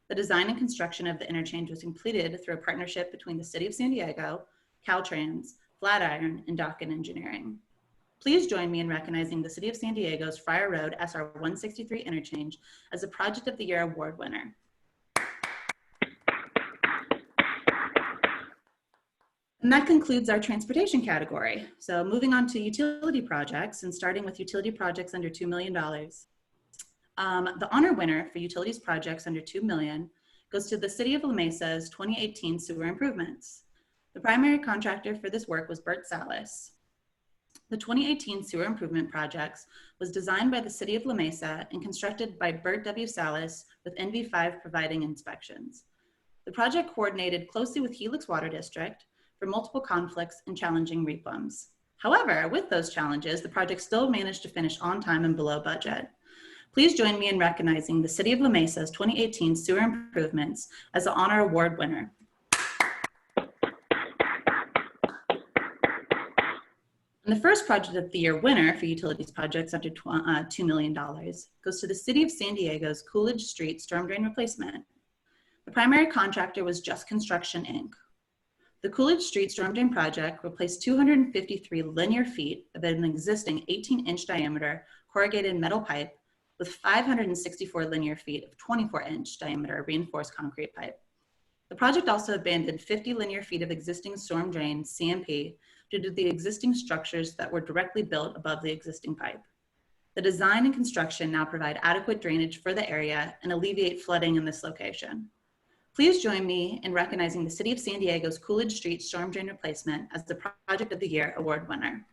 The design and construction of the interchange was completed through a partnership between the City of San Diego, Caltrans, Flatiron, and Dawkin Engineering. Please join me in recognizing the City of San Diego's Friar Road SR 163 interchange as a Project of the Year award winner. And that concludes our transportation category. So moving on to utility projects and starting with utility projects under $2 million. The honor winner for utilities projects under $2 million goes to the City of La Mesa's 2018 sewer improvements. The primary contractor for this work was Bert Salas. The 2018 sewer improvement projects was designed by the City of La Mesa and constructed by Bert W. Salas with NV5 providing inspections. The project coordinated closely with Helix Water District for multiple conflicts and challenging replumbs. However, with those challenges, the project still managed to finish on time and below budget. Please join me in recognizing the City of La Mesa's 2018 sewer improvements as the honor award winner. And the first project of the year winner for utilities projects under $2 million goes to the City of San Diego's Coolidge Street storm drain replacement. The primary contractor was Just Construction, Inc. The Coolidge Street storm drain project replaced 253 linear feet of an existing 18-inch diameter corrugated metal pipe with 564 linear feet of 24-inch diameter reinforced concrete pipe. The project also abandoned 50 linear feet of existing storm drain CMP due to the existing structures that were directly built above the existing pipe. The design and construction now provide adequate drainage for the area and alleviate flooding in this location. Please join me in recognizing the City of San Diego's Coolidge Street storm drain replacement as the Project of the Year award winner.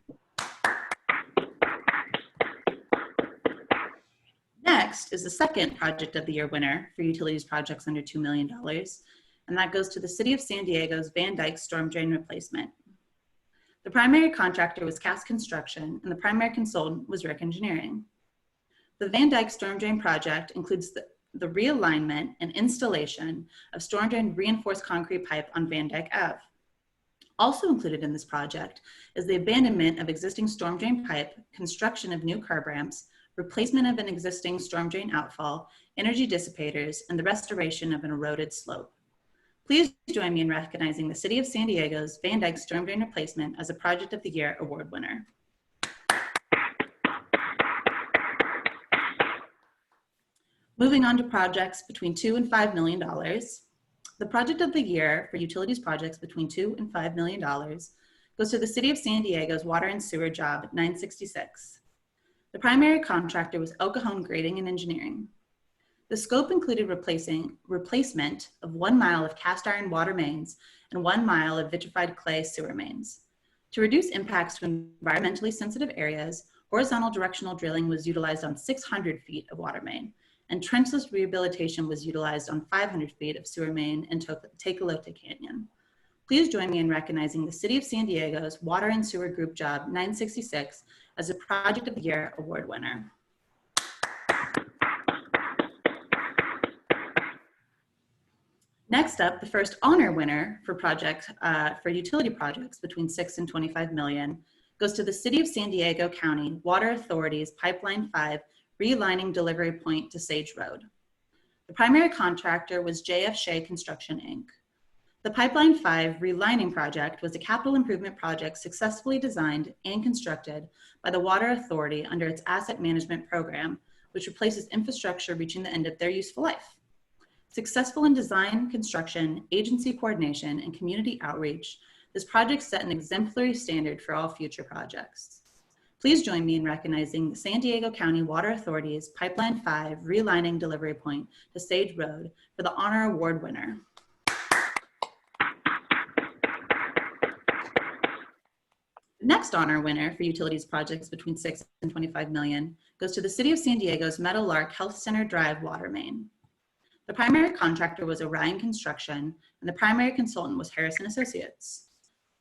Next is the second Project of the Year winner for utilities projects under $2 million, and that goes to the City of San Diego's Van Dyke storm drain replacement. The primary contractor was Cass Construction, and the primary consultant was Rick Engineering. The Van Dyke storm drain project includes the realignment and installation of storm drain reinforced concrete pipe on Van Dyke Ave. Also included in this project is the abandonment of existing storm drain pipe, construction of new curb ramps, replacement of an existing storm drain outfall, energy dissipators, and the restoration of an eroded slope. Please join me in recognizing the City of San Diego's Van Dyke storm drain replacement as a Project of the Year award winner. Moving on to projects between $2 and $5 million. The Project of the Year for utilities projects between $2 and $5 million goes to the City of San Diego's Water and Sewer Job 966. The primary contractor was El Cajon Grading and Engineering. The scope included replacement of 1 mile of cast iron water mains and 1 mile of vitrified clay sewer mains. To reduce impacts to environmentally sensitive areas, horizontal directional drilling was utilized on 600 feet of water main, and trenchless rehabilitation was utilized on 500 feet of sewer main in Tecolote Canyon. Please join me in recognizing the City of San Diego's Water and Sewer Group Job 966 as a Project of the Year award winner. Next up, the first honor winner for utility projects between $6 and $25 million goes to the City of San Diego County Water Authority's Pipeline 5 Relining Delivery Point to Sage Road. The primary contractor was J.F. Shea Construction, Inc. The Pipeline 5 Relining project was a capital improvement project successfully designed and constructed by the Water Authority under its asset management program, which replaces infrastructure reaching the end of their useful life. Successful in design, construction, agency coordination, and community outreach, this project set an exemplary standard for all future projects. Please join me in recognizing the San Diego County Water Authority's Pipeline 5 Relining Delivery Point to Sage Road for the honor award winner. The next honor winner for utilities projects between $6 and $25 million goes to the City of San Diego's Meadowlark Health Center Drive water main. The primary contractor was Orion Construction, and the primary consultant was Harrison Associates.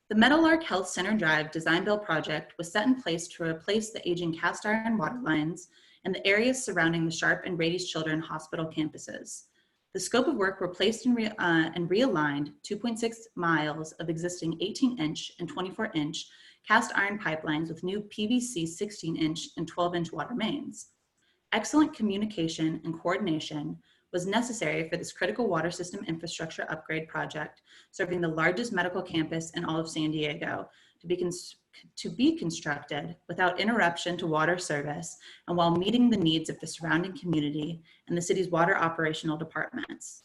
The Meadowlark Health Center Drive design-build project was set in place to replace the aging cast iron water lines and the areas surrounding the Sharp and Brady's Children Hospital campuses. The scope of work replaced and realigned 2.6 miles of existing 18-inch and 24-inch cast iron pipelines with new PVC 16-inch and 12-inch water mains. Excellent communication and coordination was necessary for this critical water system infrastructure upgrade project, serving the largest medical campus in all of San Diego, to be constructed without interruption to water service and while meeting the needs of the surrounding community and the city's water operational departments.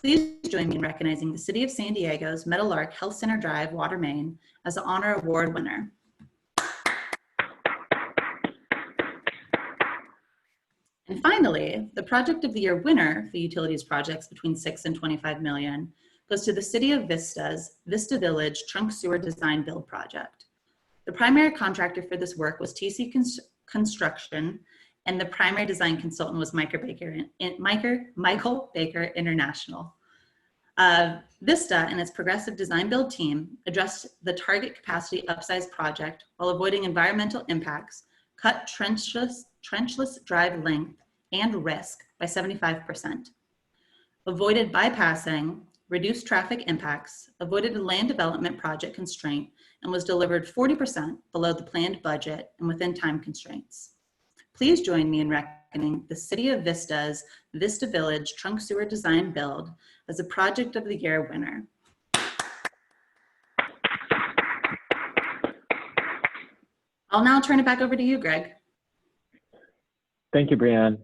Please join me in recognizing the City of San Diego's Meadowlark Health Center Drive water main as the Honor Award winner. And finally, the Project of the Year winner for utilities projects between 6 and 25 million goes to the City of Vista's Vista Village Trunk Sewer Design Build project. The primary contractor for this work was TC Construction, and the primary design consultant was Michael Baker International. Vista and its progressive design build team addressed the target capacity upsize project while avoiding environmental impacts, cut trenchless drive length and risk by 75%, avoided bypassing, reduced traffic impacts, avoided a land development project constraint, and was delivered 40% below the planned budget and within time constraints. Please join me in reckoning the City of Vista's Vista Village Trunk Sewer Design Build as a Project of the Year winner. I'll now turn it back over to you, Greg. Thank you, Brianne.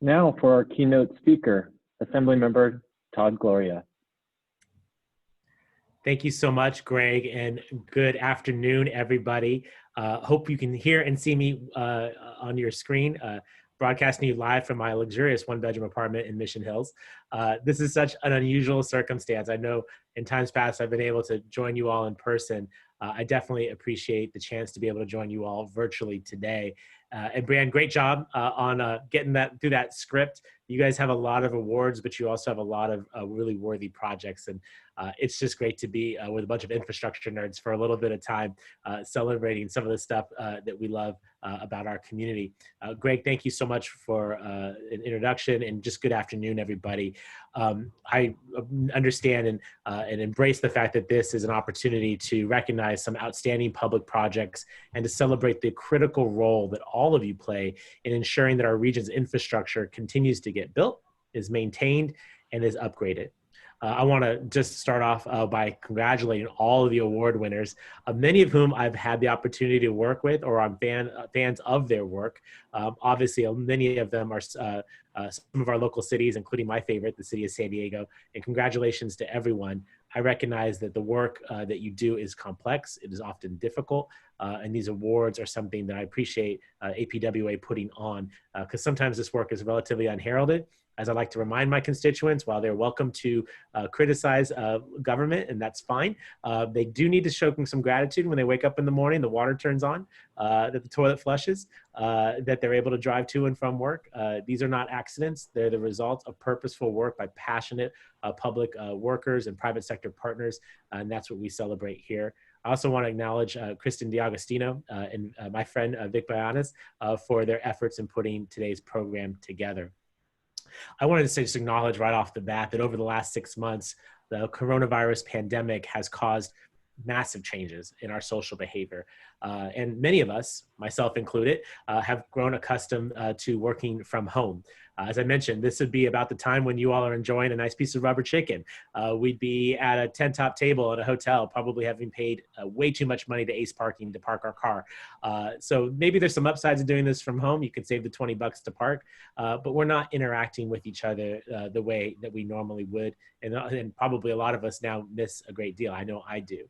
Now for our keynote speaker, Assemblymember Todd Gloria. Thank you so much, Greg, and good afternoon, everybody. Hope you can hear and see me on your screen, broadcasting you live from my luxurious one-bedroom apartment in Mission Hills. This is such an unusual circumstance. I know in times past I've been able to join you all in person. I definitely appreciate the chance to be able to join you all virtually today. And Brianne, great job on getting that through that script. You guys have a lot of awards, but you also have a lot of really worthy projects. And it's just great to be with a bunch of infrastructure nerds for a little bit of time, celebrating some of the stuff that we love about our community. Greg, thank you so much for an introduction, and just good afternoon, everybody. I understand and embrace the fact that this is an opportunity to recognize some outstanding public projects and to celebrate the critical role that all of you play in ensuring that our region's infrastructure continues to get built, is maintained, and is upgraded. I want to just start off by congratulating all of the award winners, many of whom I've had the opportunity to work with, or I'm fans of their work. Obviously, many of them are some of our local cities, including my favorite, the city of San Diego. And congratulations to everyone. I recognize that the work that you do is complex. It is often difficult. And these awards are something that I appreciate APWA putting on, because sometimes this work is relatively unheralded. As I like to remind my constituents, while they're welcome to criticize government, and that's fine, they do need to show some gratitude when they wake up in the morning, the water turns on, that the toilet flushes, that they're able to drive to and from work. These are not accidents. They're the result of purposeful work by passionate public workers and private sector partners, and that's what we celebrate here. I also want to acknowledge Kristen D'Agostino and my friend Vic Bayanis for their efforts in putting today's program together. I wanted to just acknowledge right off the bat that over the last 6 months, the coronavirus pandemic has caused massive changes in our social behavior. And many of us, myself included, have grown accustomed to working from home. As I mentioned, this would be about the time when you all are enjoying a nice piece of rubber chicken. We'd be at a 10-top table at a hotel, probably having paid way too much money to Ace Parking to park our car. So maybe there's some upsides of doing this from home. You could save the 20 bucks to park, but we're not interacting with each other the way that we normally would. And probably a lot of us now miss a great deal. I know I do.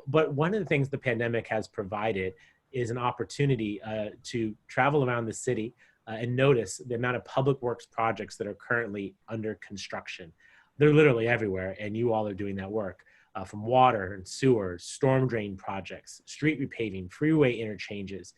But one of the things the pandemic has provided is an opportunity to travel around the city and notice the amount of public works projects that are currently under construction. They're literally everywhere, and you all are doing that work. From water and sewer, storm drain projects, street repaving, freeway interchanges.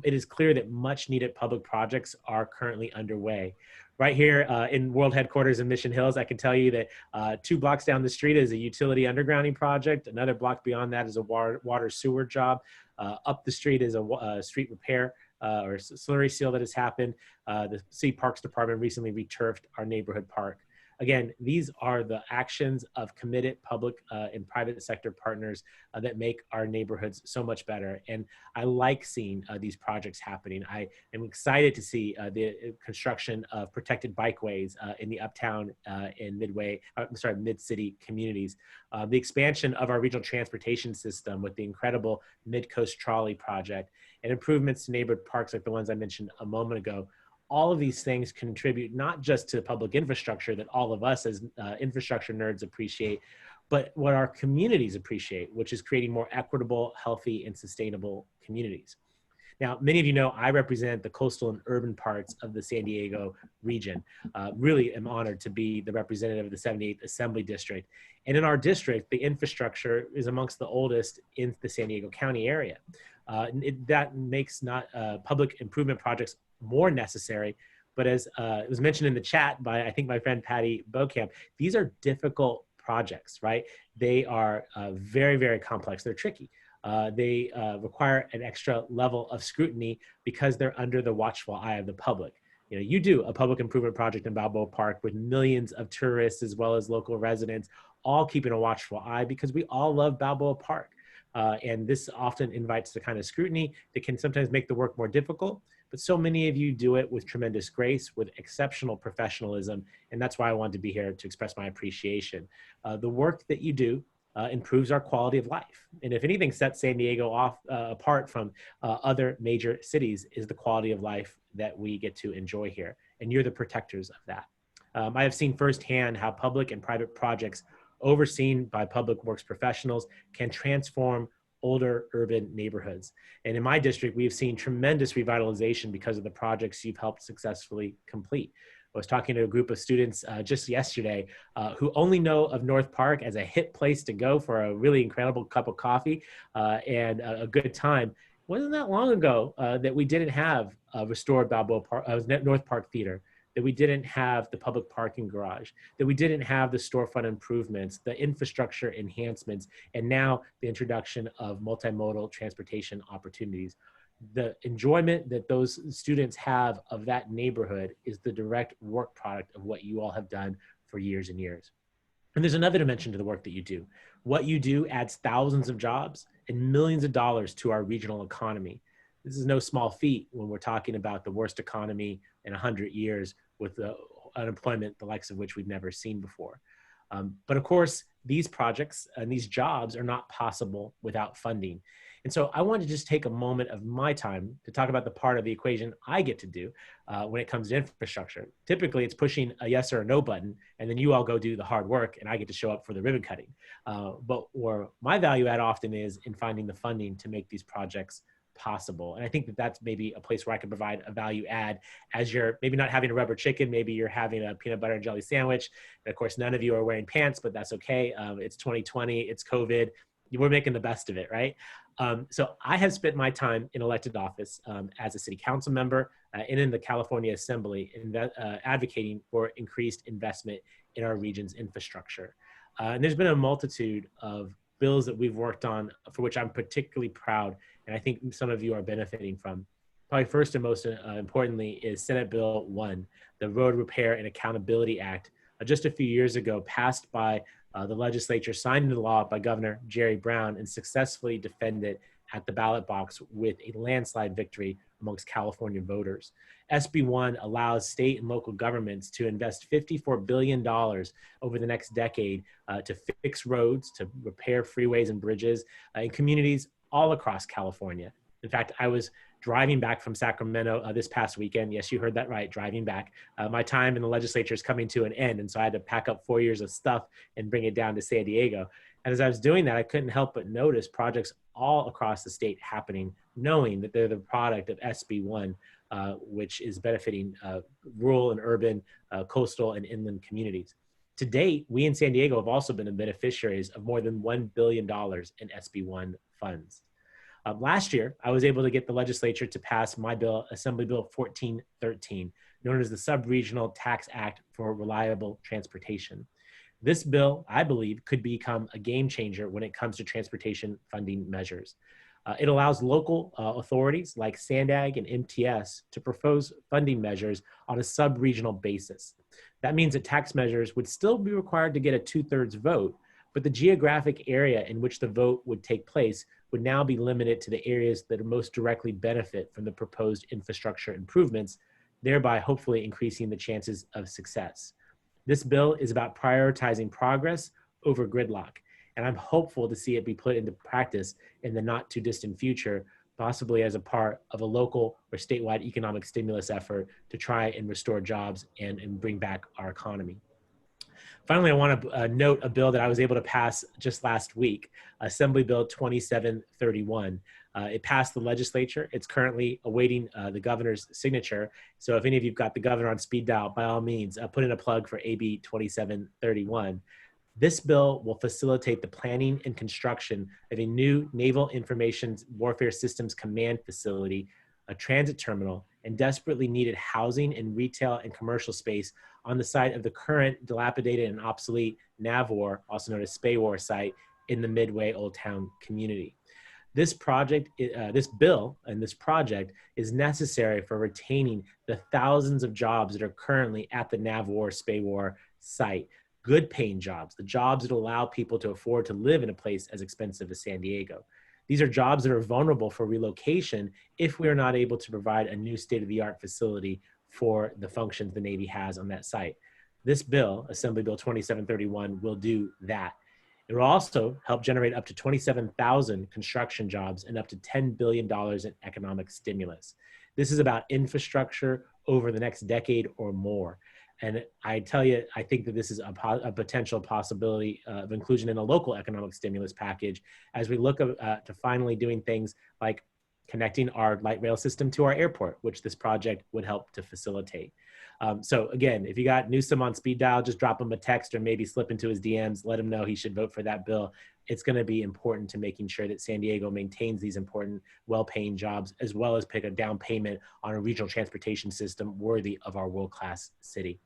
It is clear that much needed public projects are currently underway. Right here in World Headquarters in Mission Hills, I can tell you that 2 blocks down the street is a utility undergrounding project. Another block beyond that is a water sewer job. Up the street is a street repair or slurry seal that has happened. The City Parks Department recently returfed our neighborhood park. Again, these are the actions of committed public and private sector partners that make our neighborhoods so much better. And I like seeing these projects happening. I am excited to see the construction of protected bikeways in the uptown and mid-city communities. The expansion of our regional transportation system with the incredible Mid-Coast Trolley project, and improvements to neighborhood parks like the ones I mentioned a moment ago. all of these things contribute not just to public infrastructure that all of us as infrastructure nerds appreciate, but what our communities appreciate, which is creating more equitable, healthy, and sustainable communities. Now, many of you know I represent the coastal and urban parts of the San Diego region. Really am honored to be the representative of the 78th Assembly District. And in our district, the infrastructure is amongst the oldest in the San Diego County area. That makes not public improvement projects more necessary, but as it was mentioned in the chat by, I think, my friend Patty Beaucamp, these are difficult projects, right? They are very, very complex. They're tricky. They require an extra level of scrutiny because they're under the watchful eye of the public. You know, you do a public improvement project in Balboa Park with millions of tourists as well as local residents, all keeping a watchful eye because we all love Balboa Park. And this often invites the kind of scrutiny that can sometimes make the work more difficult, but so many of you do it with tremendous grace, with exceptional professionalism, and that's why I wanted to be here to express my appreciation. The work that you do improves our quality of life. And if anything sets San Diego apart from other major cities is the quality of life that we get to enjoy here. And you're the protectors of that. I have seen firsthand how public and private projects overseen by public works professionals can transform older urban neighborhoods. And in my district, we've seen tremendous revitalization because of the projects you've helped successfully complete. I was talking to a group of students just yesterday who only know of North Park as a hip place to go for a really incredible cup of coffee and a good time. It wasn't that long ago that we didn't have a restored Balboa Park, North Park Theater, that we didn't have the public parking garage, that we didn't have the storefront improvements, the infrastructure enhancements, and now the introduction of multimodal transportation opportunities. The enjoyment that those students have of that neighborhood is the direct work product of what you all have done for years and years. And there's another dimension to the work that you do. What you do adds thousands of jobs and millions of dollars to our regional economy. This is no small feat when we're talking about the worst economy in 100 years with the unemployment, the likes of which we've never seen before. But of course, these projects and these jobs are not possible without funding. And so I want to just take a moment of my time to talk about the part of the equation I get to do when it comes to infrastructure. Typically, it's pushing a yes or a no button, and then you all go do the hard work, and I get to show up for the ribbon cutting. But where my value add often is in finding the funding to make these projects possible. And I think that that's maybe a place where I can provide a value add as you're maybe not having a rubber chicken, maybe you're having a peanut butter and jelly sandwich. And of course, none of you are wearing pants, but that's okay. It's 2020, it's COVID. We're making the best of it, right? So I have spent my time in elected office as a city council member and in the California Assembly advocating for increased investment in our region's infrastructure. And there's been a multitude of bills that we've worked on for which I'm particularly proud, and I think some of you are benefiting from. Probably first and most importantly is Senate Bill 1, the Road Repair and Accountability Act, just a few years ago passed by the legislature, signed into law by Governor Jerry Brown, and successfully defended at the ballot box with a landslide victory amongst California voters. SB 1 allows state and local governments to invest $54 billion over the next decade to fix roads, to repair freeways and bridges in communities all across California. In fact, I was driving back from Sacramento this past weekend. Yes, you heard that right, driving back. My time in the legislature is coming to an end, and so I had to pack up 4 years of stuff and bring it down to San Diego. And as I was doing that, I couldn't help but notice projects all across the state happening, knowing that they're the product of SB 1, which is benefiting rural and urban, coastal and inland communities. To date, we in San Diego have also been the beneficiaries of more than $1 billion in SB 1 funds. Last year, I was able to get the legislature to pass my bill, Assembly Bill 1413, known as the Sub-Regional Tax Act for Reliable Transportation. This bill, I believe, could become a game changer when it comes to transportation funding measures. It allows local authorities like SANDAG and MTS to propose funding measures on a sub-regional basis. That means that tax measures would still be required to get a 2/3 vote, but the geographic area in which the vote would take place would now be limited to the areas that most directly benefit from the proposed infrastructure improvements, thereby hopefully increasing the chances of success. This bill is about prioritizing progress over gridlock, and I'm hopeful to see it be put into practice in the not too distant future possibly as a part of a local or statewide economic stimulus effort to try and restore jobs and bring back our economy. Finally, I want to note a bill that I was able to pass just last week, Assembly Bill 2731. It passed the legislature. It's currently awaiting the governor's signature. So if any of you've got the governor on speed dial, by all means, put in a plug for AB 2731. This bill will facilitate the planning and construction of a new Naval Information Warfare Systems Command facility, a transit terminal, and desperately needed housing and retail and commercial space on the site of the current dilapidated and obsolete NAVWAR, also known as SPAWAR site in the Midway Old Town community. This project, this bill and this project is necessary for retaining the thousands of jobs that are currently at the NAVWAR, SPAWAR site. Good paying jobs, the jobs that allow people to afford to live in a place as expensive as San Diego. These are jobs that are vulnerable for relocation if we are not able to provide a new state-of-the-art facility for the functions the Navy has on that site. This bill, Assembly Bill 2731, will do that. It will also help generate up to 27,000 construction jobs and up to $10 billion in economic stimulus. This is about infrastructure over the next decade or more. And I tell you, I think that this is a potential possibility of inclusion in a local economic stimulus package as we look to finally doing things like connecting our light rail system to our airport, which this project would help to facilitate. So again, if you got Newsom on speed dial, just drop him a text or maybe slip into his DMs, let him know he should vote for that bill. It's going to be important to making sure that San Diego maintains these important, well-paying jobs, as well as pick a down payment on a regional transportation system worthy of our world-class city.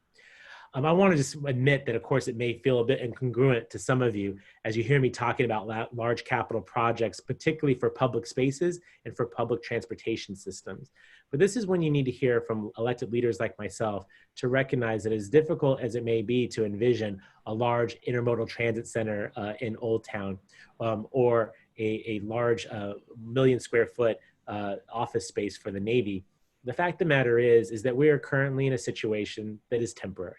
I want to just admit that, of course, it may feel a bit incongruent to some of you as you hear me talking about large capital projects, particularly for public spaces and for public transportation systems. But this is when you need to hear from elected leaders like myself to recognize that as difficult as it may be to envision a large intermodal transit center in Old Town or a large million square foot office space for the Navy, the fact of the matter is that we are currently in a situation that is temporary.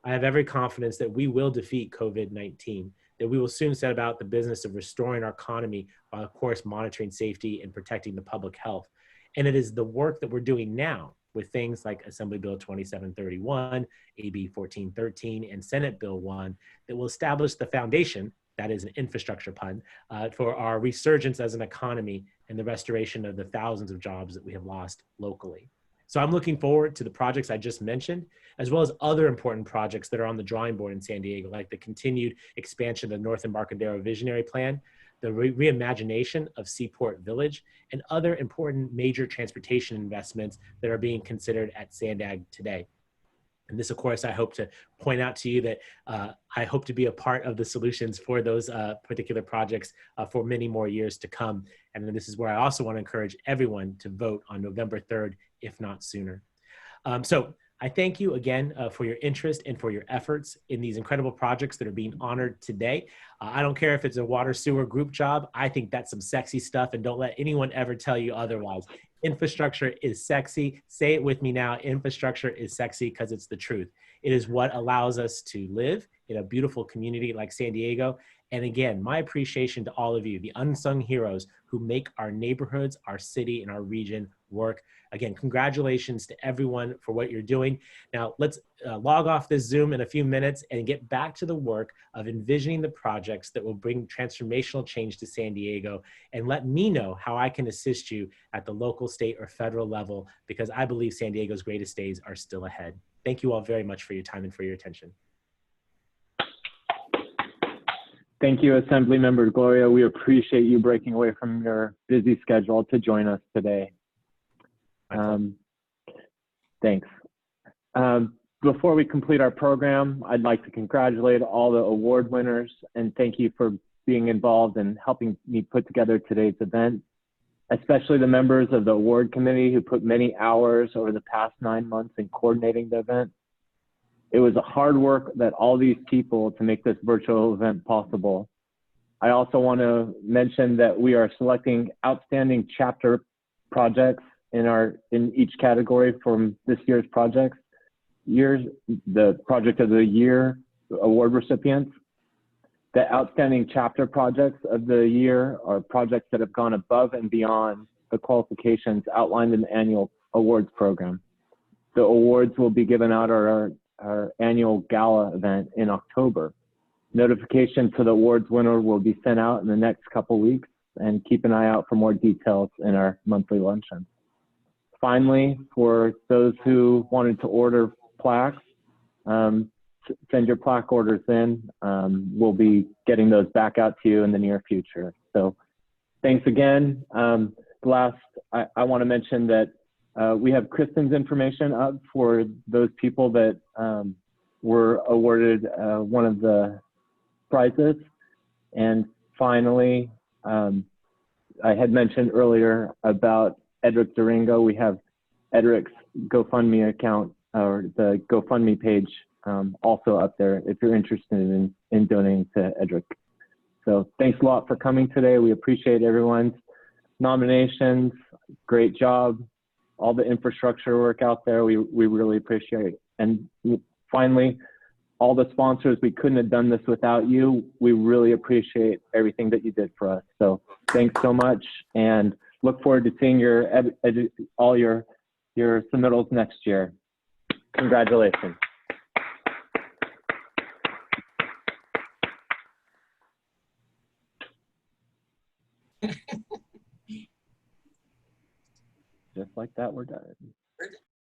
I have every confidence that we will defeat COVID-19, that we will soon set about the business of restoring our economy while, of course, monitoring safety and protecting the public health. And it is the work that we're doing now with things like Assembly Bill 2731, AB 1413, and Senate Bill 1 that will establish the foundation, that is an infrastructure pun, for our resurgence as an economy and the restoration of the thousands of jobs that we have lost locally. So I'm looking forward to the projects I just mentioned, as well as other important projects that are on the drawing board in San Diego, like the continued expansion of the North Embarcadero Visionary Plan, the reimagination of Seaport Village, and other important major transportation investments that are being considered at Sandag today. And this, of course, I hope to point out to you that I hope to be a part of the solutions for those particular projects for many more years to come. And then this is where I also want to encourage everyone to vote on November 3rd, if not sooner. So I thank you again for your interest and for your efforts in these incredible projects that are being honored today. I don't care if it's a water sewer group job. I think that's some sexy stuff, and don't let anyone ever tell you otherwise. Infrastructure is sexy. Say it with me now. Infrastructure is sexy because it's the truth. It is what allows us to live in a beautiful community like San Diego. And again, my appreciation to all of you, the unsung heroes who make our neighborhoods, our city, and our region work. Again, congratulations to everyone for what you're doing. Now, let's log off this Zoom in a few minutes and get back to the work of envisioning the projects that will bring transformational change to San Diego, and let me know how I can assist you at the local, state, or federal level, because I believe San Diego's greatest days are still ahead. Thank you all very much for your time and for your attention. Thank you, Assemblymember Gloria. We appreciate you breaking away from your busy schedule to join us today. Thanks. Before we complete our program, I'd like to congratulate all the award winners and thank you for being involved in helping me put together today's event, especially the members of the award committee who put many hours over the past 9 months in coordinating the event. It was a hard work that all these people to make this virtual event possible. I also want to mention that we are selecting outstanding chapter projects in each category from this year's projects. The Project of the Year award recipients. The outstanding chapter projects of the year are projects that have gone above and beyond the qualifications outlined in the annual awards program. The awards will be given out at our annual gala event in October. Notification to the awards winner will be sent out in the next couple weeks, and keep an eye out for more details in our monthly luncheon. Finally, for those who wanted to order plaques, send your plaque orders in. We'll be getting those back out to you in the near future. So thanks again. Last, I want to mention that we have Kristen's information up for those people that were awarded one of the prizes. And finally, I had mentioned earlier about Edric Durango. We have Edric's GoFundMe account, or the GoFundMe page, also up there if you're interested in donating to Edric. So thanks a lot for coming today. We appreciate everyone's nominations. Great job. All the infrastructure work out there, we really appreciate it. And finally, all the sponsors, we couldn't have done this without you. We really appreciate everything that you did for us. So thanks so much, and look forward to seeing all your submittals next year. Congratulations. Just like that, we're done.